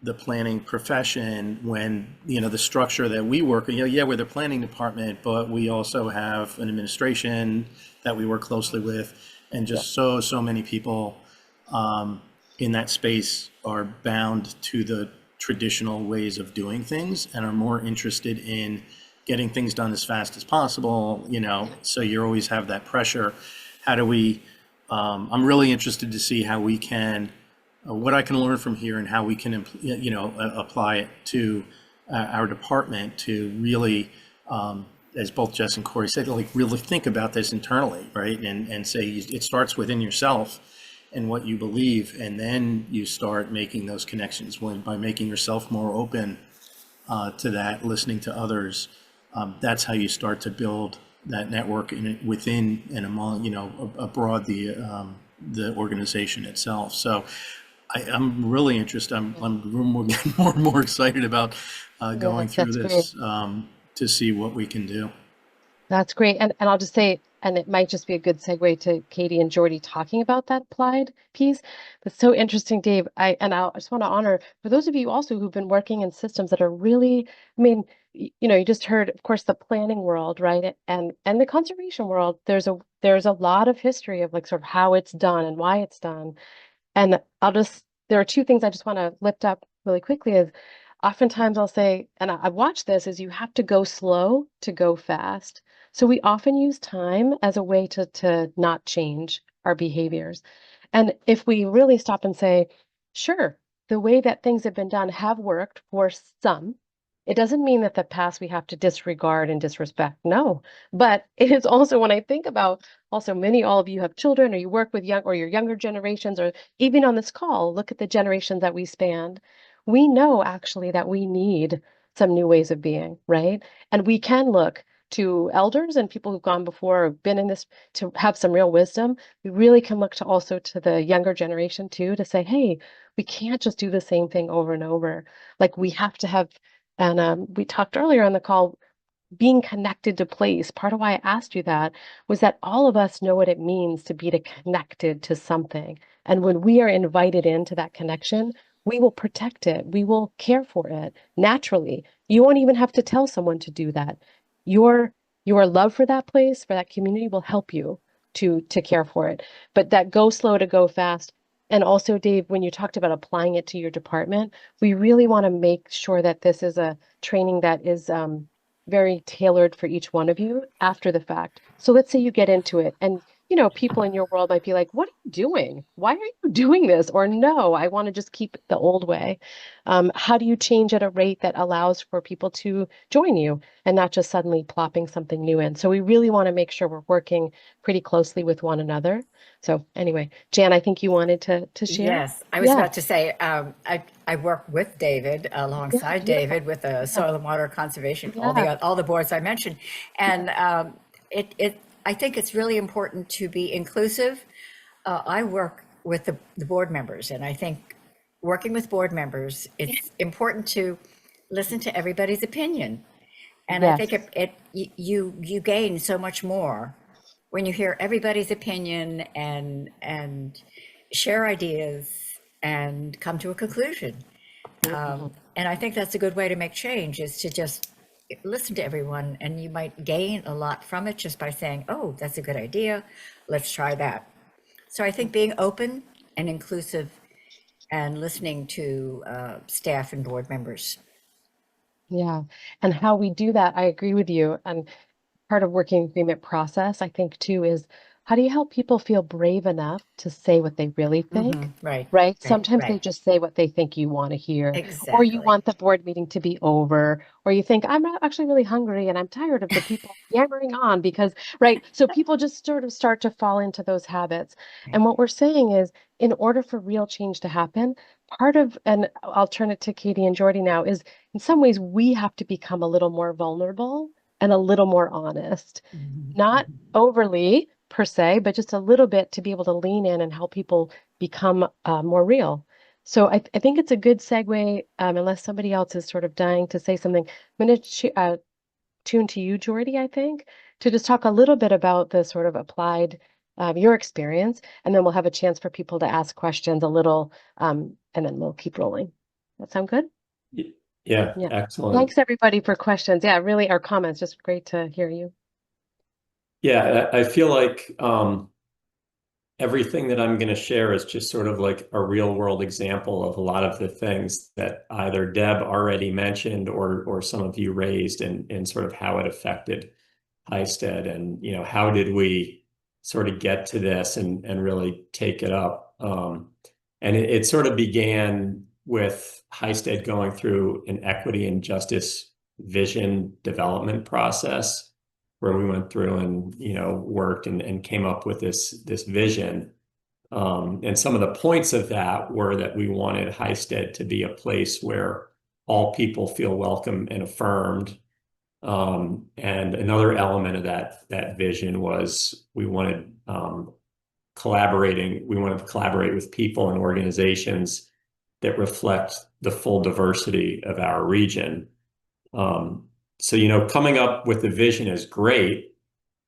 the planning profession when, the structure that we work in, we're the planning department, but we also have an administration that we work closely with. And just so many people in that space are bound to the traditional ways of doing things and are more interested in getting things done as fast as possible, so you always have that pressure. How do we, I'm really interested to see how we can, what I can learn from here and how we can, apply it to our department to really, as both Jess and Corey said, like really think about this internally, right? And say it starts within yourself and what you believe, and then you start making those connections by making yourself more open to that, listening to others. That's how you start to build that network within and among, abroad the organization itself. So I'm really interested. I'm getting more and more excited about going through this to see what we can do. That's great. And I'll just say, and it might just be a good segue to Katie and Jordy talking about that applied piece. That's so interesting, Dave. I just want to honor for those of you also who've been working in systems that are really, I mean, you just heard, of course, the planning world, right? And the conservation world, there's a lot of history of like sort of how it's done and why it's done. And there are two things I just want to lift up really quickly is oftentimes I'll say, and I've watched this, is you have to go slow to go fast. So we often use time as a way to not change our behaviors. And if we really stop and say, sure, the way that things have been done have worked for some, it doesn't mean that the past we have to disregard and disrespect. No, but it is also when I think about also all of you have children or you work with your younger generations, or even on this call, look at the generations that we spanned. We know actually that we need some new ways of being, right? And we can look to elders and people who've gone before or been in this to have some real wisdom. We really can look to also to the younger generation too to say, hey, we can't just do the same thing over and over. Like we have to have, and we talked earlier on the call, being connected to place. Part of why I asked you that was that all of us know what it means to be connected to something. And when we are invited into that connection, we will protect it. We will care for it naturally. You won't even have to tell someone to do that. Your love for that place, for that community will help you to care for it. But that go slow to go fast. And also, Dave, when you talked about applying it to your department, we really want to make sure that this is a training that is very tailored for each one of you after the fact. So let's say you get into it and people in your world might be like, what are you doing? Why are you doing this? Or no, I want to just keep it the old way. How do you change at a rate that allows for people to join you and not just suddenly plopping something new in? So we really want to make sure we're working pretty closely with one another. So anyway, Jan, I think you wanted to share? Yes, I was Yeah. about to say, I work with David, Yeah, alongside beautiful. David with the Soil and Water Conservation, Yeah. all the boards I mentioned. And I think it's really important to be inclusive. I work with the board members, and I think working with board members, it's important to listen to everybody's opinion. And I think Yes. you gain so much more when you hear everybody's opinion and share ideas and come to a conclusion. Mhm. And I think that's a good way to make change, is to just listen to everyone, and you might gain a lot from it just by saying, oh, that's a good idea, let's try that. So I think being open and inclusive and listening to staff and board members. Yeah. And how we do that, I agree with you. And part of working agreement process, I think too, is how do you help people feel brave enough to say what they really think? Right, Right? right, Sometimes they right. just say what they think you want to hear, or you Exactly. want the board meeting to be over, or you think, I'm not actually really hungry and I'm tired of the people yammering on because, right? So people just sort of start to fall into those habits. Right. And what we're saying is, in order for real change to happen, part of, and I'll turn it to Katie and Jordy now, is in some ways we have to become a little more vulnerable and a little more honest. Not overly per se, but just a little bit to be able to lean in and help people become more real. So I think it's a good segue, unless somebody else is sort of dying to say something. I'm going to tune to you, Jordy, I think, to just talk a little bit about the sort of applied your experience, and then we'll have a chance for people to ask questions a little, and then we'll keep rolling. That sound good? Yeah, Yeah. excellent. Thanks everybody for questions. Yeah, really, our comments, just great to hear you. Yeah, I feel like everything that I'm going to share is just sort of like a real world example of a lot of the things that either Deb already mentioned or some of you raised, and sort of how it affected Heisted, and how did we sort of get to this and really take it up. And it sort of began with Heisted going through an equity and justice vision development process, where we went through and worked and came up with this vision. And some of the points of that were that we wanted Heisted to be a place where all people feel welcome and affirmed. And another element of that vision was we wanted we wanted to collaborate with people and organizations that reflect the full diversity of our region. So, coming up with the vision is great,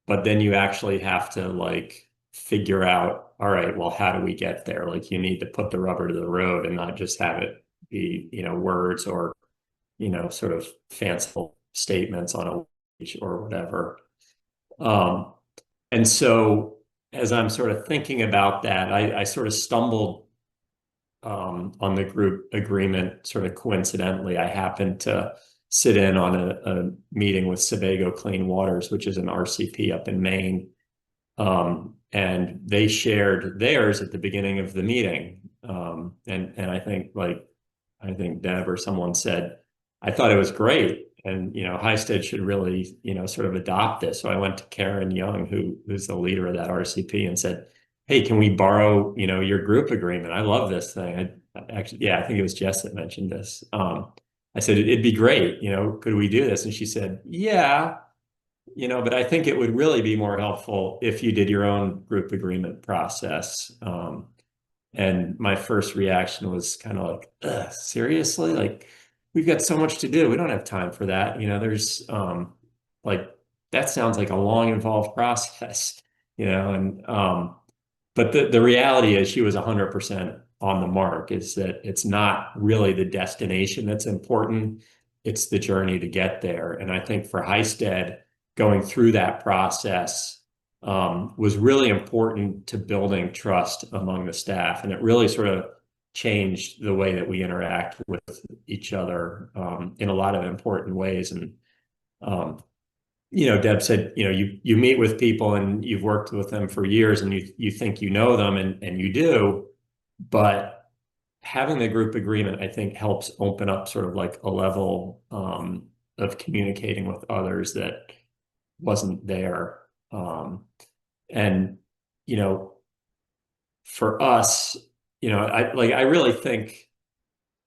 but then you actually have to figure out, all right, well, how do we get there? You need to put the rubber to the road and not just have it be, words or, sort of fanciful statements on a page or whatever. And so as I'm sort of thinking about that, I sort of stumbled on the group agreement sort of coincidentally. I happened to sit in on a meeting with Sebago Clean Waters, which is an RCP up in Maine. And they shared theirs at the beginning of the meeting. And I think Deb or someone said, I thought it was great. And, Heisted should really, sort of adopt this. So I went to Karen Young, who's the leader of that RCP, and said, hey, can we borrow, your group agreement? I love this thing. I think it was Jess that mentioned this. I said, it'd be great, could we do this? And she said, yeah, but I think it would really be more helpful if you did your own group agreement process. And my first reaction was kind of like, ugh, seriously? We've got so much to do. We don't have time for that. There's that sounds like a long, involved process, and but the reality is she was 100% on the mark, is that it's not really the destination that's important. It's the journey to get there. And I think for Heisted, going through that process was really important to building trust among the staff. And it really sort of changed the way that we interact with each other in a lot of important ways. And Deb said, you meet with people and you've worked with them for years and you think you know them and you do, but having the group agreement, I think, helps open up sort of like a level of communicating with others that wasn't there. And, for us, I really think,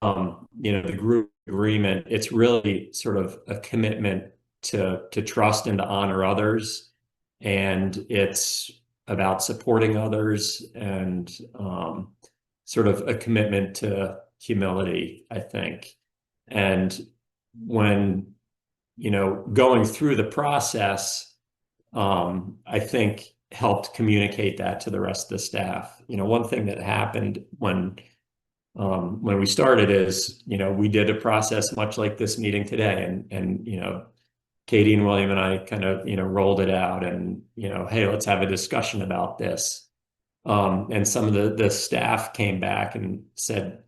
the group agreement, it's really sort of a commitment to trust and to honor others. And it's about supporting others and sort of a commitment to humility, I think. And when, going through the process, I think helped communicate that to the rest of the staff. One thing that happened when we started is, we did a process much like this meeting today, and Katie and William and I kind of, rolled it out and, hey, let's have a discussion about this. And some of the staff came back and said,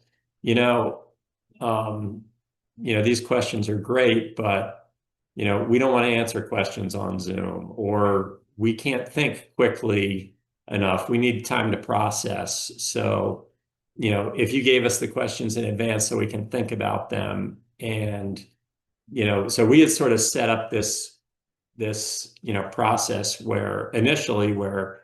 these questions are great, but, we don't want to answer questions on Zoom, or we can't think quickly enough. We need time to process. So, if you gave us the questions in advance so we can think about them. And, so we had sort of set up this process where initially where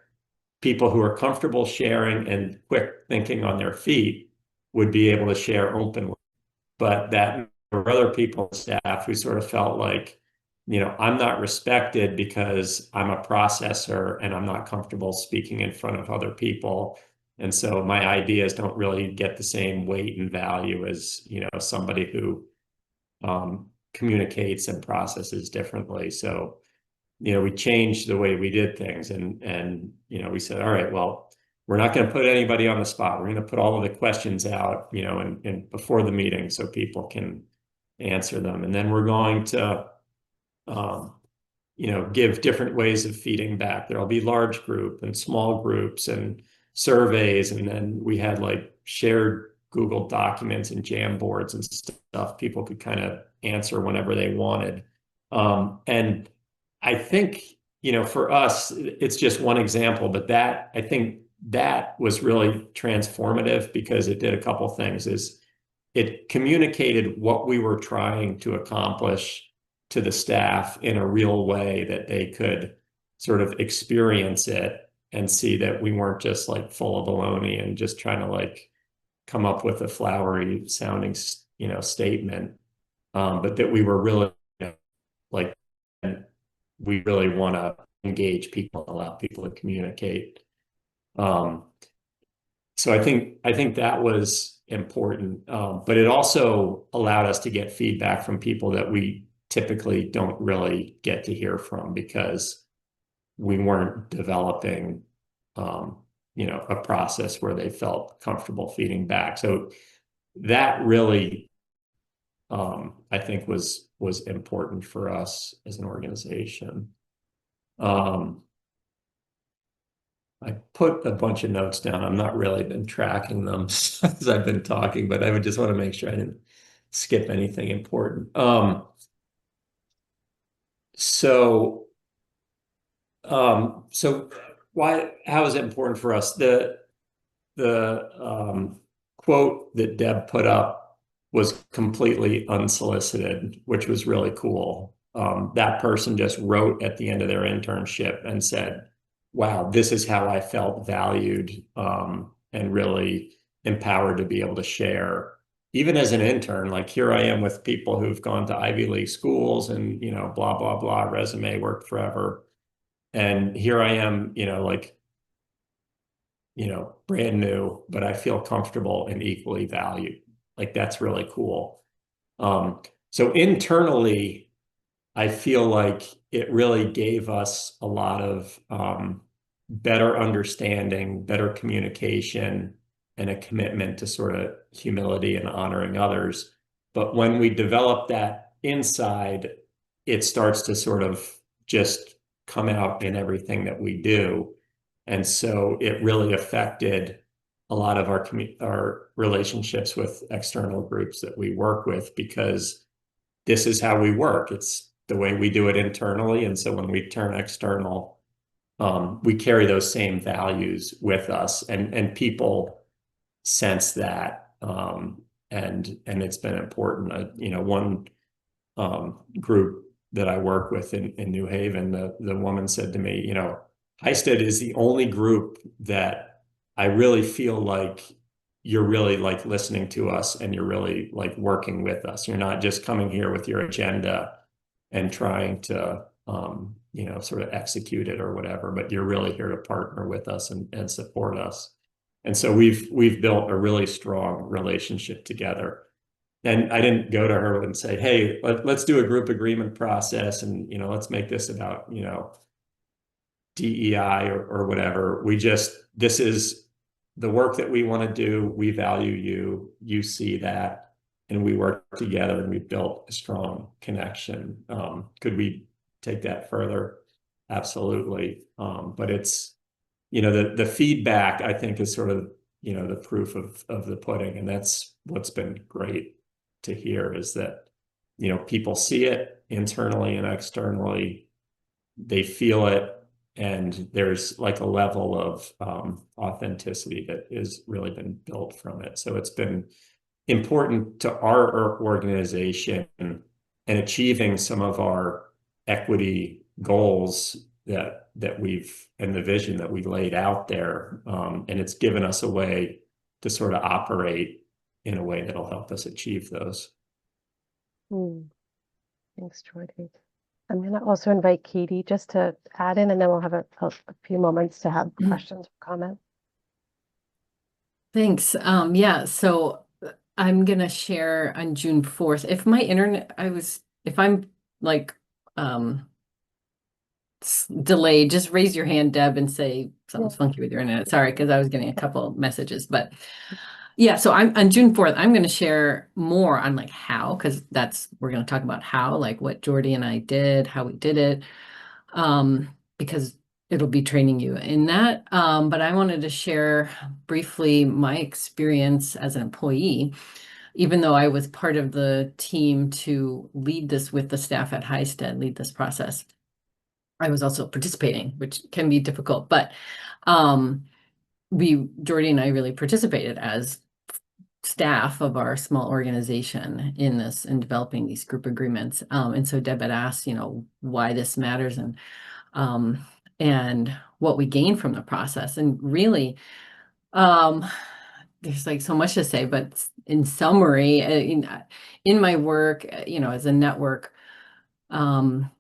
people who are comfortable sharing and quick thinking on their feet would be able to share openly. But that there were other people on staff who sort of felt like, I'm not respected because I'm a processor and I'm not comfortable speaking in front of other people. And so my ideas don't really get the same weight and value as, somebody who communicates and processes differently. So, we changed the way we did things and we said, all right, well, we're not going to put anybody on the spot. We're going to put all of the questions out, and before the meeting so people can answer them. And then we're going to, give different ways of feeding back. There'll be large group and small groups and surveys. And then we had like shared Google documents and Jamboards and stuff. People could kind of answer whenever they wanted. And I think, for us, it's just one example, but I think that was really transformative because it did a couple things. Is it communicated what we were trying to accomplish to the staff in a real way that they could sort of experience it and see that we weren't just like full of baloney and just trying to like come up with a flowery sounding, statement, but that we were really, like, we really want to engage people, allow people to communicate. So I think that was important, but it also allowed us to get feedback from people that we typically don't really get to hear from because we weren't developing, a process where they felt comfortable feeding back. So that really, I think was important for us as an organization. I put a bunch of notes down. I'm not really been tracking them as I've been talking, but I would just want to make sure I didn't skip anything important. So how is it important for us? The quote that Deb put up was completely unsolicited, which was really cool. That person just wrote at the end of their internship and said, wow, this is how I felt valued and really empowered to be able to share. Even as an intern, like here I am with people who've gone to Ivy League schools and, blah, blah, blah, resume, worked forever. And here I am, brand new, but I feel comfortable and equally valued. Like that's really cool. So internally, I feel like it really gave us a lot of better understanding, better communication, and a commitment to sort of humility and honoring others. But when we develop that inside, it starts to sort of just come out in everything that we do. And so it really affected a lot of our relationships with external groups that we work with, because this is how we work. It's the way we do it internally. And so when we turn external, we carry those same values with us, and people sense that. And it's been important. One group that I work with in New Haven, the woman said to me, Heisted is the only group that I really feel like you're really like listening to us and you're really like working with us. You're not just coming here with your agenda and trying to, sort of execute it or whatever, but you're really here to partner with us and support us. And so we've built a really strong relationship together. And I didn't go to her and say, hey, let's do a group agreement process and, let's make this about, DEI or whatever. This is the work that we want to do. We value you. You see that. And we work together and we built a strong connection. Could we take that further? Absolutely. But it's, the feedback, I think, is sort of, the proof of the pudding. And that's what's been great to hear, is that, people see it internally and externally. They feel it. And there's like a level of authenticity that has really been built from it. So it's been important to our organization and achieving some of our equity goals that we've, and the vision that we laid out there. And it's given us a way to sort of operate in a way that'll help us achieve those. Thanks, Jordy. I'm going to also invite Katie just to add in, and then we'll have a few moments to have questions or comments. Thanks. Yeah, so I'm going to share on June 4th. If my internet, if I'm like delayed, just raise your hand, Deb, and say something's funky with your internet. Sorry, because I was getting a couple messages, but yeah, so I'm on June 4th, I'm going to share more on like how, because we're going to talk about how, like what Jordy and I did, how we did it, because it'll be training you in that. But I wanted to share briefly my experience as an employee, even though I was part of the team to lead this with the staff at Heisted, lead this process. I was also participating, which can be difficult, but Jordy and I really participated as staff of our small organization in developing these group agreements. And so Deb had asked, why this matters and what we gain from the process. And really, there's like so much to say, but in summary, in my work, as a network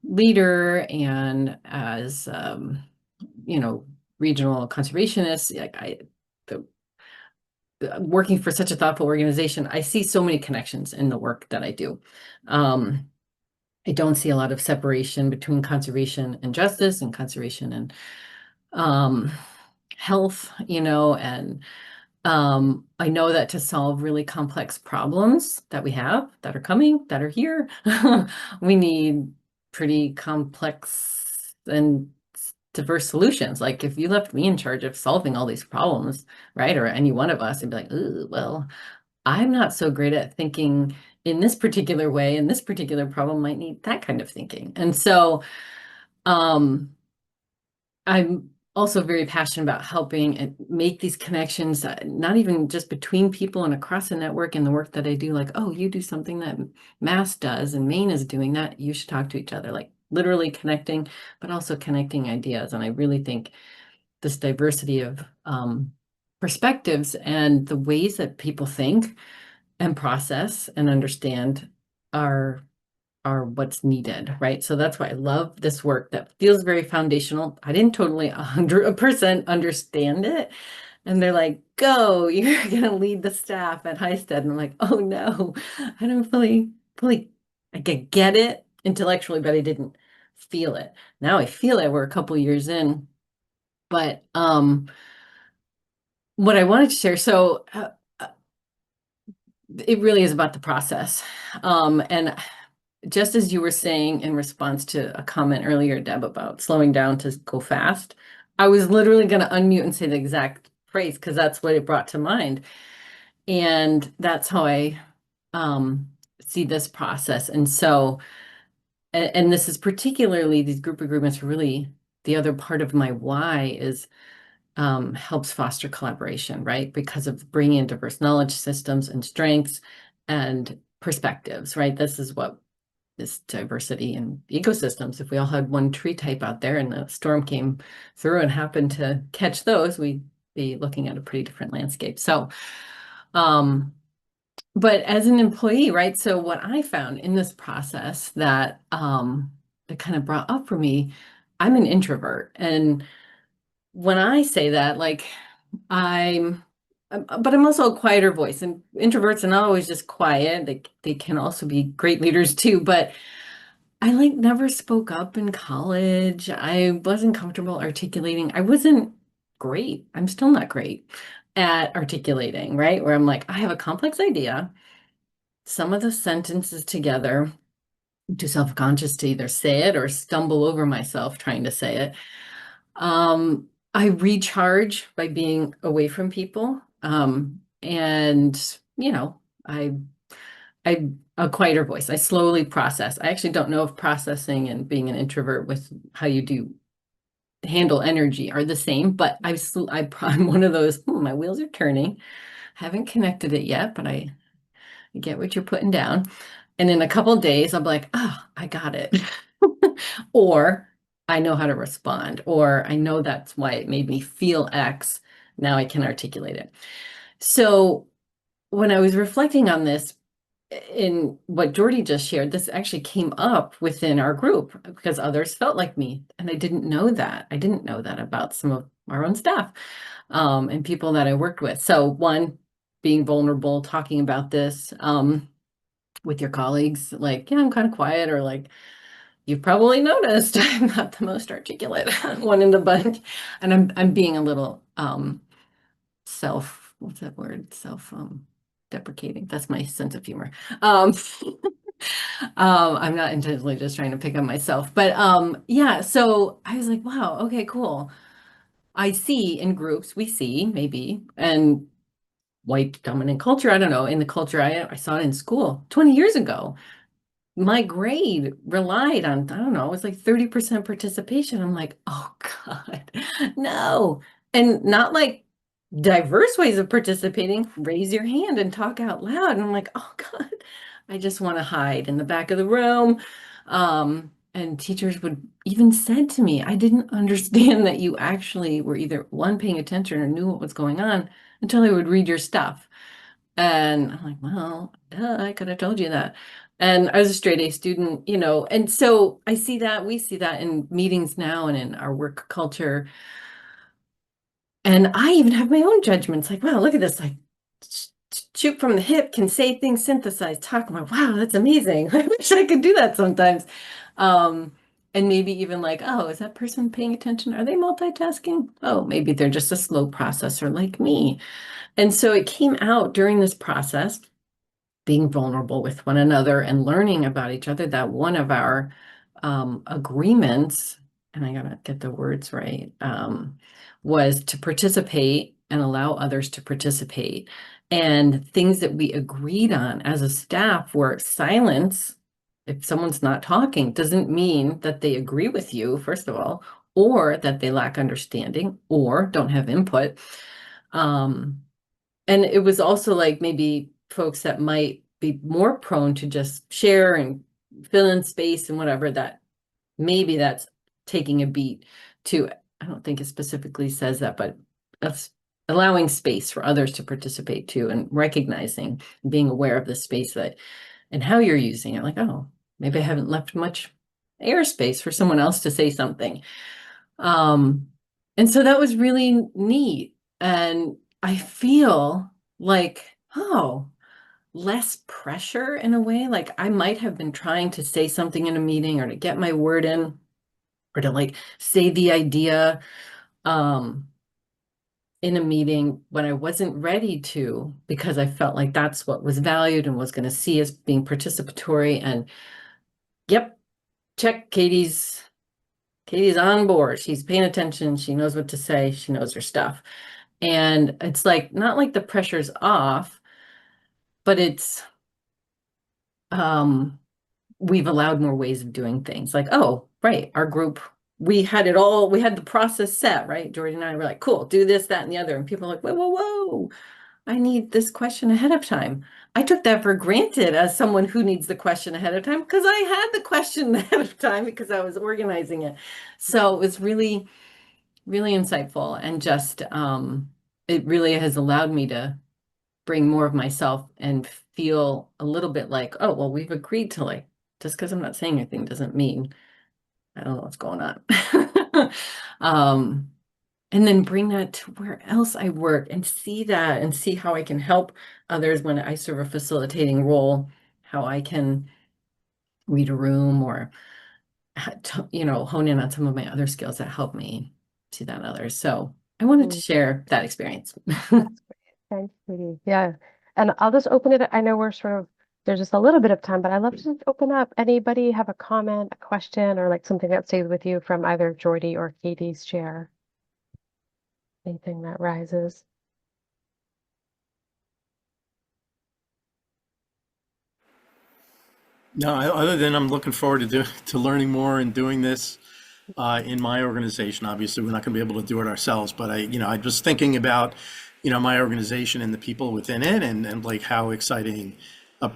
leader and as, regional conservationist, working for such a thoughtful organization, I see so many connections in the work that I do. I don't see a lot of separation between conservation and justice and conservation and health, and I know that to solve really complex problems that we have, that are coming, that are here, we need pretty complex and diverse solutions. Like if you left me in charge of solving all these problems, right, or any one of us, I'd be like, ooh, well, I'm not so great at thinking in this particular way, and this particular problem might need that kind of thinking. And so I'm also very passionate about helping and make these connections, not even just between people and across the network in the work that I do, like, oh, you do something that Mass does and Maine is doing that, you should talk to each other, like literally connecting, but also connecting ideas. And I really think this diversity of perspectives and the ways that people think and process and understand are what's needed, right? So that's why I love this work that feels very foundational. I didn't totally 100% understand it. And they're like, go, you're going to lead the staff at Heisted. And I'm like, oh no, I don't fully, I could get it intellectually, but I didn't feel it. Now I feel it. We're a couple years in. But what I wanted to share, so it really is about the process. And just as you were saying in response to a comment earlier, Deb, about slowing down to go fast, I was literally going to unmute and say the exact phrase because that's what it brought to mind. And that's how I see this process. And so and this is particularly, these group agreements are really the other part of my why is helps foster collaboration, right? Because of bringing in diverse knowledge systems and strengths and perspectives, right? This is what this diversity in ecosystems. If we all had one tree type out there and a storm came through and happened to catch those, we'd be looking at a pretty different landscape. So, but as an employee, right? So what I found in this process that that kind of brought up for me, I'm an introvert, and when I say that, like but I'm also a quieter voice, and introverts are not always just quiet. They can also be great leaders too, but I like never spoke up in college. I wasn't comfortable articulating. I wasn't great. I'm still not great at articulating, right? Where I'm like, I have a complex idea, some of the sentences together, I'm too self-conscious to either say it or stumble over myself trying to say it. I recharge by being away from people. And you know, I a quieter voice. I slowly process. I actually don't know if processing and being an introvert with how you do handle energy are the same, but I'm one of those, my wheels are turning. Haven't connected it yet, but I get what you're putting down. And in a couple of days, I'm like, oh, I got it. Or I know how to respond, or I know that's why it made me feel X. Now I can articulate it. So when I was reflecting on this, in what Jordy just shared, this actually came up within our group because others felt like me. And I didn't know that. I didn't know that about some of our own staff and people that I worked with. So one, being vulnerable, talking about this with your colleagues, like, yeah, I'm kind of quiet, or like, you've probably noticed I'm not the most articulate one in the bunch. And I'm being a little what's that word? Deprecating. That's my sense of humor. I'm not intentionally just trying to pick on myself, but yeah, so I was like, wow, okay, cool. I see in groups, we see maybe, and white dominant culture, I don't know, in the culture I saw it in school 20 years ago. My grade relied on, I don't know, it was like 30% participation. I'm like, oh God, no. And not like diverse ways of participating, raise your hand and talk out loud. And I'm like, oh God, I just want to hide in the back of the room. And teachers would even said to me, I didn't understand that you actually were either one, paying attention or knew what was going on until I would read your stuff. And I'm like, well, duh, I could have told you that. And I was a straight A student, you know, and so I see that, we see that in meetings now and in our work culture. And I even have my own judgments, like, wow, look at this, like, shoot from the hip, can say things, synthesize, talk about, wow, that's amazing. I wish I could do that sometimes. And maybe even like, oh, is that person paying attention? Are they multitasking? Oh, maybe they're just a slow processor like me. And so it came out during this process, being vulnerable with one another and learning about each other, that one of our agreements, and I gotta get the words right, was to participate and allow others to participate. And things that we agreed on as a staff were silence. If someone's not talking, doesn't mean that they agree with you, first of all, or that they lack understanding or don't have input. And it was also like maybe folks that might be more prone to just share and fill in space and whatever, that maybe that's taking a beat to, I don't think it specifically says that, but that's allowing space for others to participate too, and recognizing, being aware of the space that and how you're using it. Like, oh, maybe I haven't left much airspace for someone else to say something. And so that was really neat. And I feel like, oh, less pressure in a way. Like I might have been trying to say something in a meeting or to get my word in or to like say the idea in a meeting when I wasn't ready to, because I felt like that's what was valued and was going to see as being participatory. And yep, check, Katie's on board. She's paying attention. She knows what to say. She knows her stuff. And it's like, not like the pressure's off, but it's we've allowed more ways of doing things. Like, oh, right, our group, we had the process set, right? Jordan and I were like, cool, do this, that, and the other. And people are like, whoa, whoa, whoa, I need this question ahead of time. I took that for granted as someone who needs the question ahead of time because I had the question ahead of time because I was organizing it. So it was really, really insightful, and just it really has allowed me to bring more of myself and feel a little bit like, oh, well, we've agreed to, like, just because I'm not saying anything doesn't mean I don't know what's going on. And then bring that to where else I work and see that and see how I can help others when I serve a facilitating role, how I can read a room or, hone in on some of my other skills that help me see that in others. So I wanted to share that experience. That's great. Thanks, Katie. Yeah. And I'll just open it. I know we're sort of, there's just a little bit of time, but I'd love to just open up. Anybody have a comment, a question, or like something that stays with you from either Jordy or Katie's share? Anything that rises? No, other than I'm looking forward to learning more and doing this in my organization. Obviously, we're not going to be able to do it ourselves, but I was thinking about, my organization and the people within it, and like how exciting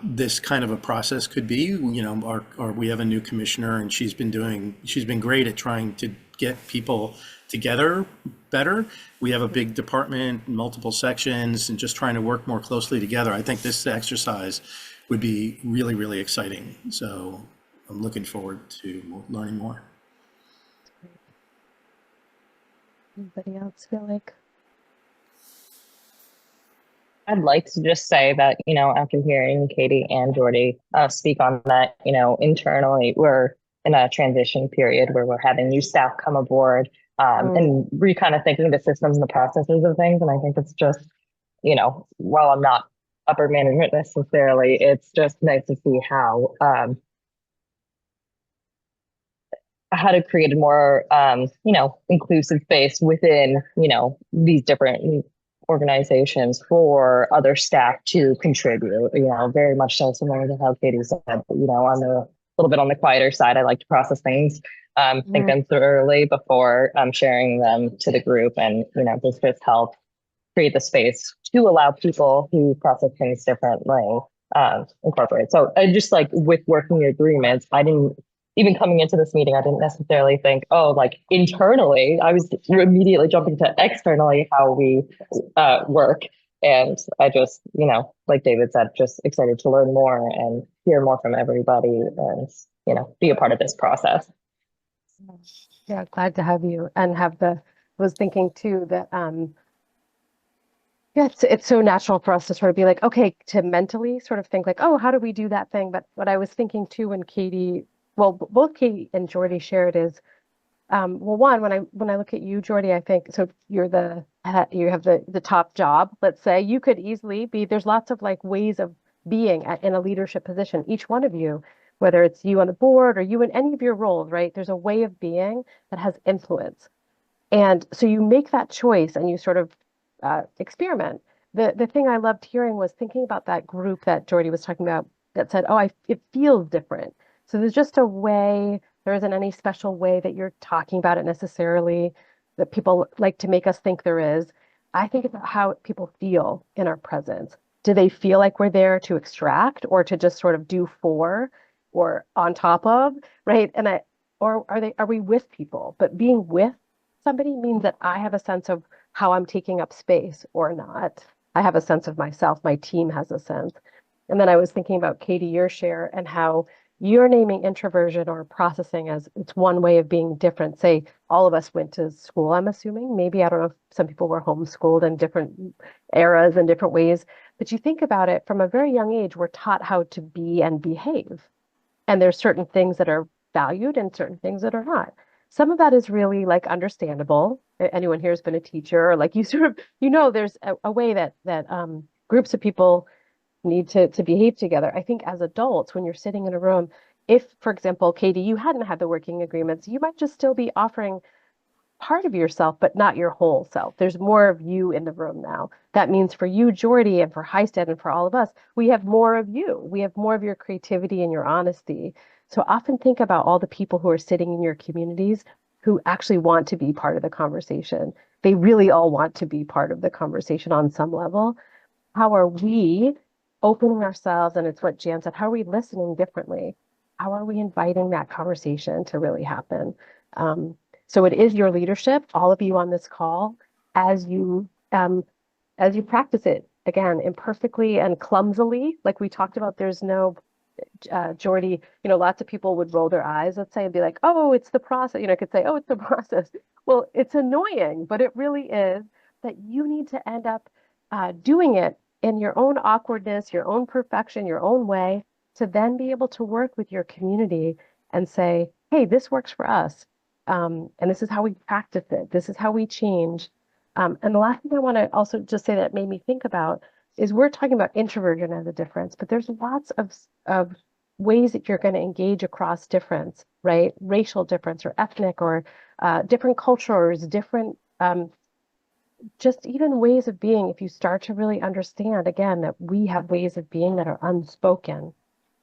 this kind of a process could be. We have a new commissioner, and she's been great at trying to get people together better. We have a big department, multiple sections, and just trying to work more closely together. I think this exercise would be really, really exciting. So I'm looking forward to learning more. Anybody else feel like? I'd like to just say that, after hearing Katie and Jordy speak on that, internally, we're in a transition period where we're having new staff come aboard, and re kind of thinking the systems and the processes of things. And I think it's just, while I'm not upper management necessarily, it's just nice to see how to create a more, inclusive space within, these different organizations for other staff to contribute, very much so similar to how Katie said, on the little bit on the quieter side, I like to process things, think them thoroughly before sharing them to the group, and, just help create the space to allow people who process things differently incorporate. So I just like with working agreements, I didn't, even coming into this meeting, I didn't necessarily think, oh, like internally, I was immediately jumping to externally how we work. And I just, like David said, just excited to learn more and hear more from everybody and, be a part of this process. Yeah, glad to have you and was thinking too that, yeah, it's so natural for us to sort of be like, okay, to mentally sort of think like, oh, how do we do that thing? But what I was thinking too when both Katie and Jordy shared is, well, one, when I look at you, Jordy, I think so you have the top job, let's say. You could easily be, there's lots of like ways of being in a leadership position, each one of you, whether it's you on the board or you in any of your roles, right? There's a way of being that has influence. And so you make that choice and you sort of experiment. The thing I loved hearing was thinking about that group that Jordy was talking about that said, oh, it feels different. So there's just a way, there isn't any special way that you're talking about it necessarily that people like to make us think there is. I think about how people feel in our presence. Do they feel like we're there to extract or to just sort of do for or on top of, right? Or are we with people? But being with somebody means that I have a sense of how I'm taking up space or not. I have a sense of myself. My team has a sense. And then I was thinking about Katie, your share, and how you're naming introversion or processing as it's one way of being different. Say all of us went to school, I'm assuming. Maybe, I don't know if some people were homeschooled in different eras and different ways. But you think about it from a very young age, we're taught how to be and behave. And there's certain things that are valued and certain things that are not. Some of that is really like understandable. Anyone here has been a teacher, or like you sort of, there's a way that groups of people need to behave together. I think as adults, when you're sitting in a room, if, for example, Katie, you hadn't had the working agreements, you might just still be offering part of yourself, but not your whole self. There's more of you in the room now. That means for you, Jordy, and for Heisted, and for all of us, we have more of you. We have more of your creativity and your honesty. So often think about all the people who are sitting in your communities who actually want to be part of the conversation. They really all want to be part of the conversation on some level. How are we opening ourselves? And it's what Jan said, how are we listening differently? How are we inviting that conversation to really happen? So it is your leadership, all of you on this call, as you practice it again, imperfectly and clumsily, like we talked about. There's no Jordy, lots of people would roll their eyes, let's say, and be like, oh, it's the process. I could say, oh, it's the process. Well, it's annoying, but it really is that you need to end up doing it in your own awkwardness, your own perfection, your own way, to then be able to work with your community and say, hey, this works for us. And this is how we practice it. This is how we change. And the last thing I want to also just say that made me think about is we're talking about introversion as a difference, but there's lots of ways that you're going to engage across difference, right? Racial difference or ethnic or different cultures, different just even ways of being. If you start to really understand, again, that we have ways of being that are unspoken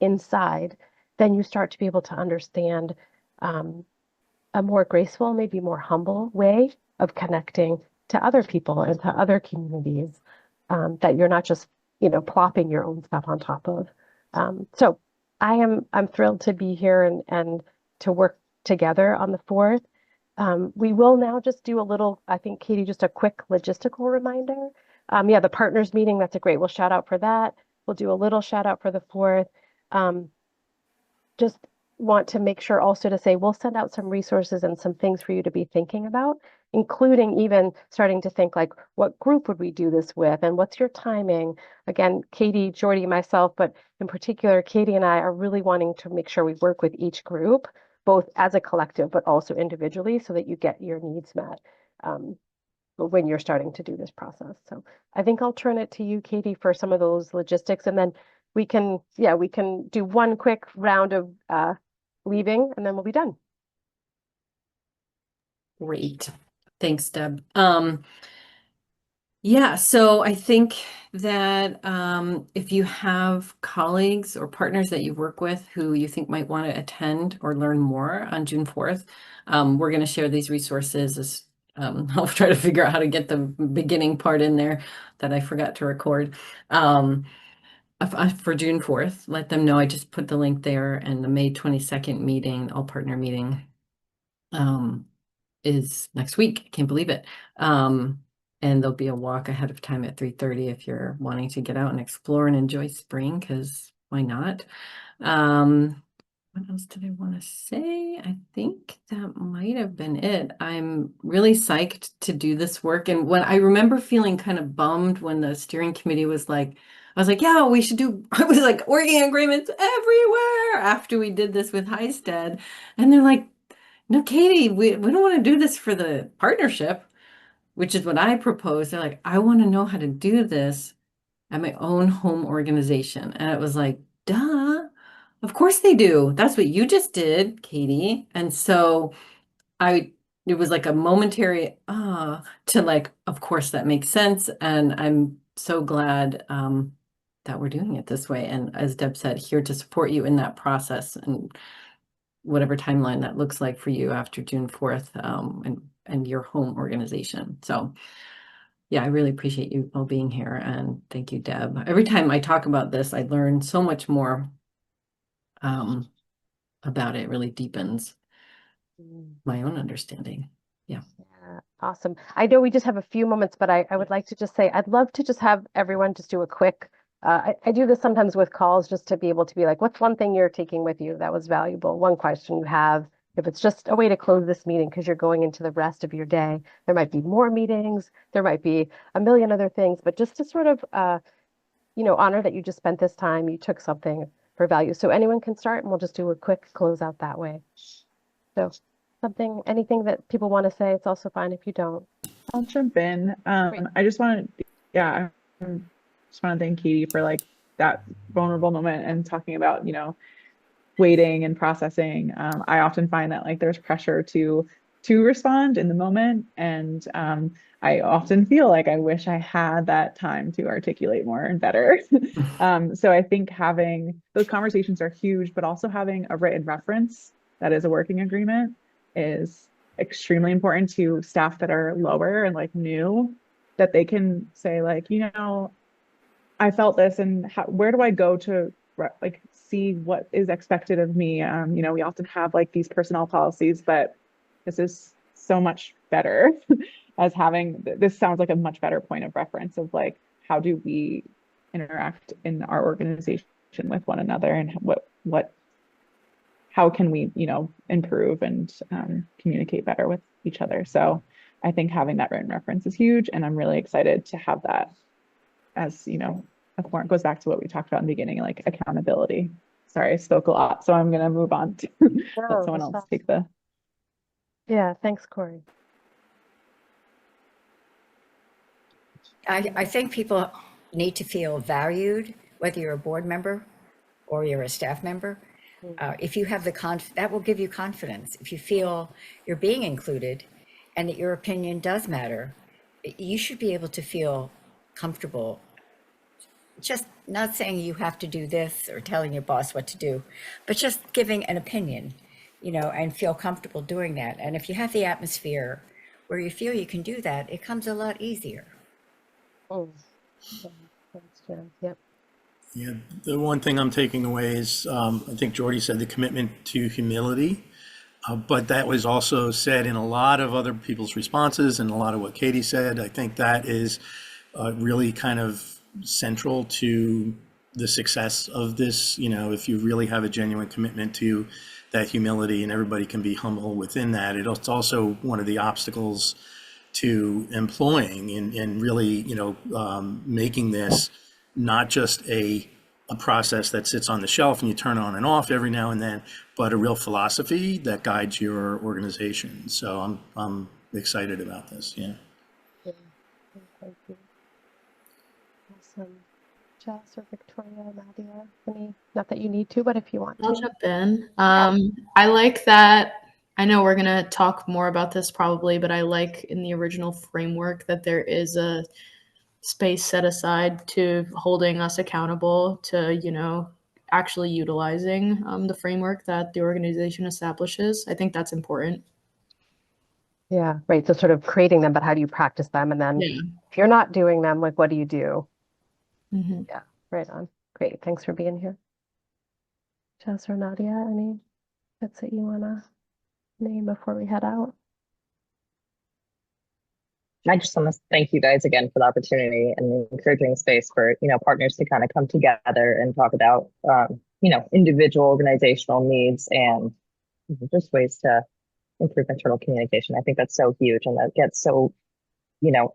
inside, then you start to be able to understand a more graceful, maybe more humble way of connecting to other people and to other communities that you're not just, plopping your own stuff on top of. So I'm thrilled to be here and to work together on the 4th. We will now just do a little, I think, Katie, just a quick logistical reminder. Yeah, the partners meeting, that's a great, we'll shout out for that. We'll do a little shout out for the 4th. Just want to make sure also to say we'll send out some resources and some things for you to be thinking about, including even starting to think like, what group would we do this with and what's your timing? Again, Katie, Jordy, myself, but in particular, Katie and I are really wanting to make sure we work with each group, both as a collective, but also individually, so that you get your needs met when you're starting to do this process. So I think I'll turn it to you, Katie, for some of those logistics, and then we can do one quick round of leaving, and then we'll be done. Great. Thanks, Deb. Yeah, so I think that if you have colleagues or partners that you work with who you think might want to attend or learn more on June 4th, we're going to share these resources. I'll try to figure out how to get the beginning part in there that I forgot to record. For June 4th, let them know I just put the link there, and the May 22nd meeting, all partner meeting, is next week. I can't believe it. And there'll be a walk ahead of time at 3:30 if you're wanting to get out and explore and enjoy spring, because why not? What else did I want to say? I think that might have been it. I'm really psyched to do this work. And when I remember feeling kind of bummed when the steering committee was like, I was like, yeah, we should do, I was like working agreements everywhere after we did this with Highstead. And they're like, no, Katie, we don't want to do this for the partnership, which is what I proposed. They're like, I want to know how to do this at my own home organization. And it was like, duh, of course they do. That's what you just did, Katie. And so it was like a momentary, to like, of course that makes sense. And I'm so glad that we're doing it this way. And as Deb said, here to support you in that process and whatever timeline that looks like for you after June 4th, and your home organization. So yeah, I really appreciate you all being here, and thank you, Deb. Every time I talk about this, I learn so much more about it. It really deepens my own understanding. Yeah. Yeah, awesome. I know we just have a few moments, but I would like to just say, I'd love to just have everyone just do a quick, I do this sometimes with calls just to be able to be like, what's one thing you're taking with you that was valuable? One question you have, if it's just a way to close this meeting because you're going into the rest of your day. There might be more meetings, there might be a million other things, but just to sort of, honor that you just spent this time, you took something for value. So anyone can start, and we'll just do a quick closeout that way. So anything that people want to say, it's also fine if you don't. I'll jump in. I just want to, thank Katie for like that vulnerable moment and talking about, waiting and processing. I often find that like there's pressure to to respond in the moment. And I often feel like I wish I had that time to articulate more and better. So I think having those conversations are huge, but also having a written reference that is a working agreement is extremely important to staff that are lower and like new, that they can say like, you know, I felt this, and where do I go to like see what is expected of me? You know, we often have like these personnel policies, but this is so much better as having this sounds like a much better point of reference of like how do we interact in our organization with one another, and what how can we, you know, improve and communicate better with each other. So I think having that written reference is huge, and I'm really excited to have that as, you know, it goes back to what we talked about in the beginning, like accountability. Sorry, I spoke a lot, so I'm going to move on to let someone else take the. Yeah, thanks, Corey. I think people need to feel valued, whether you're a board member or you're a staff member. If you have that will give you confidence. If you feel you're being included and that your opinion does matter, you should be able to feel comfortable. Just not saying you have to do this or telling your boss what to do, but just giving an opinion, you know, and feel comfortable doing that. And if you have the atmosphere where you feel you can do that, it comes a lot easier. Oh, yeah, thanks, Jen. Yep. Yeah, the one thing I'm taking away is, I think Jordy said the commitment to humility, but that was also said in a lot of other people's responses and a lot of what Katie said. I think that is really kind of central to the success of this. You know, if you really have a genuine commitment to that humility and everybody can be humble within that, it's also one of the obstacles to employing and really, you know, making this not just a process that sits on the shelf and you turn on and off every now and then, but a real philosophy that guides your organization. So I'm excited about this. Yeah. Yeah. Thank you. Awesome. Jess or Victoria, Nadia, not that you need to, but if you want I'll to. jump in. I like that. I know we're going to talk more about this probably, but I like in the original framework that there is a space set aside to holding us accountable to, you know, actually utilizing the framework that the organization establishes. I think that's important. Yeah, right. So sort of creating them, but how do you practice them? And then Yeah. if you're not doing them, like, what do you do? Mm-hmm. Yeah, right on. Great. Thanks for being here. Jess or Nadia, any bits that you want to name before we head out? I just want to thank you guys again for the opportunity and encouraging space for, you know, partners to kind of come together and talk about, you know, individual organizational needs and just ways to improve internal communication. I think that's so huge, and that gets so, you know,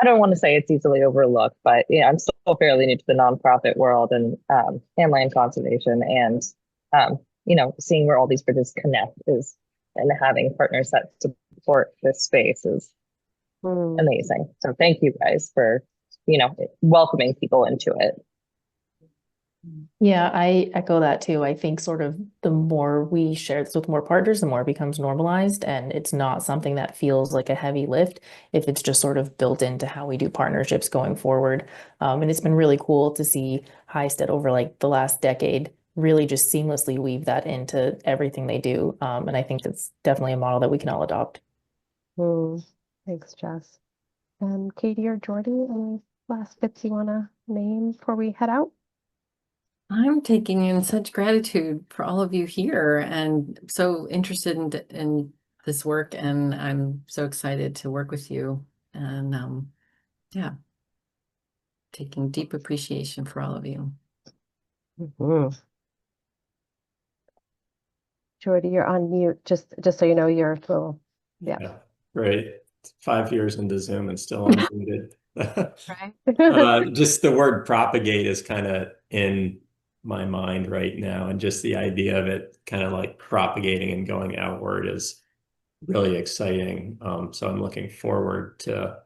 I don't want to say it's easily overlooked, but yeah, I'm still fairly new to the nonprofit world and land conservation, and you know, seeing where all these bridges connect is, and having partners that support this space is amazing. So thank you guys for, you know, welcoming people into it. Yeah, I echo that too. I think sort of the more we share this with more partners, the more it becomes normalized, and it's not something that feels like a heavy lift if it's just sort of built into how we do partnerships going forward. And it's been really cool to see Highstead over like the last decade really just seamlessly weave that into everything they do. And I think that's definitely a model that we can all adopt. Thanks, Jess. And Katie or Jordy, any last bits you want to name before we head out? I'm taking in such gratitude for all of you here and so interested in this work, and I'm so excited to work with you, and yeah, taking deep appreciation for all of you. Jordy, you're on mute, just so you know, you're little, Yeah, right. 5 years into Zoom and still unmuted. right. Just the word propagate is kind of in my mind right now, and just the idea of it kind of like propagating and going outward is really exciting. So I'm looking forward to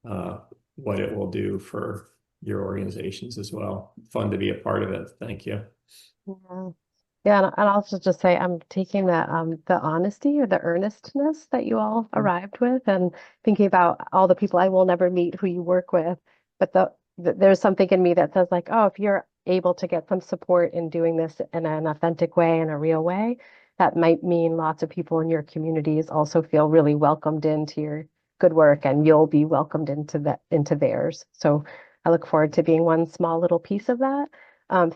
what it will do for your organizations as well. Fun to be a part of it. Thank you. Yeah. Yeah, and I'll just say I'm taking the honesty or the earnestness that you all arrived with, and thinking about all the people I will never meet who you work with. But there's something in me that says like, oh, if you're able to get some support in doing this in an authentic way, in a real way, that might mean lots of people in your communities also feel really welcomed into your good work, and you'll be welcomed into theirs. So I look forward to being one small little piece of that.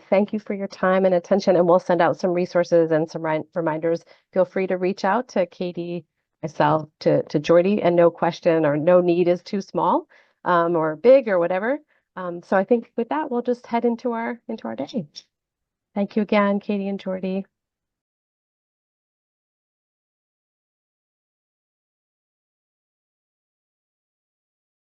Thank you for your time and attention, and we'll send out some resources and some reminders. Feel free to reach out to Katie, myself, to Jordy, and no question or no need is too small, or big or whatever. So I think with that, we'll just head into our day. Thank you again, Katie and Jordy.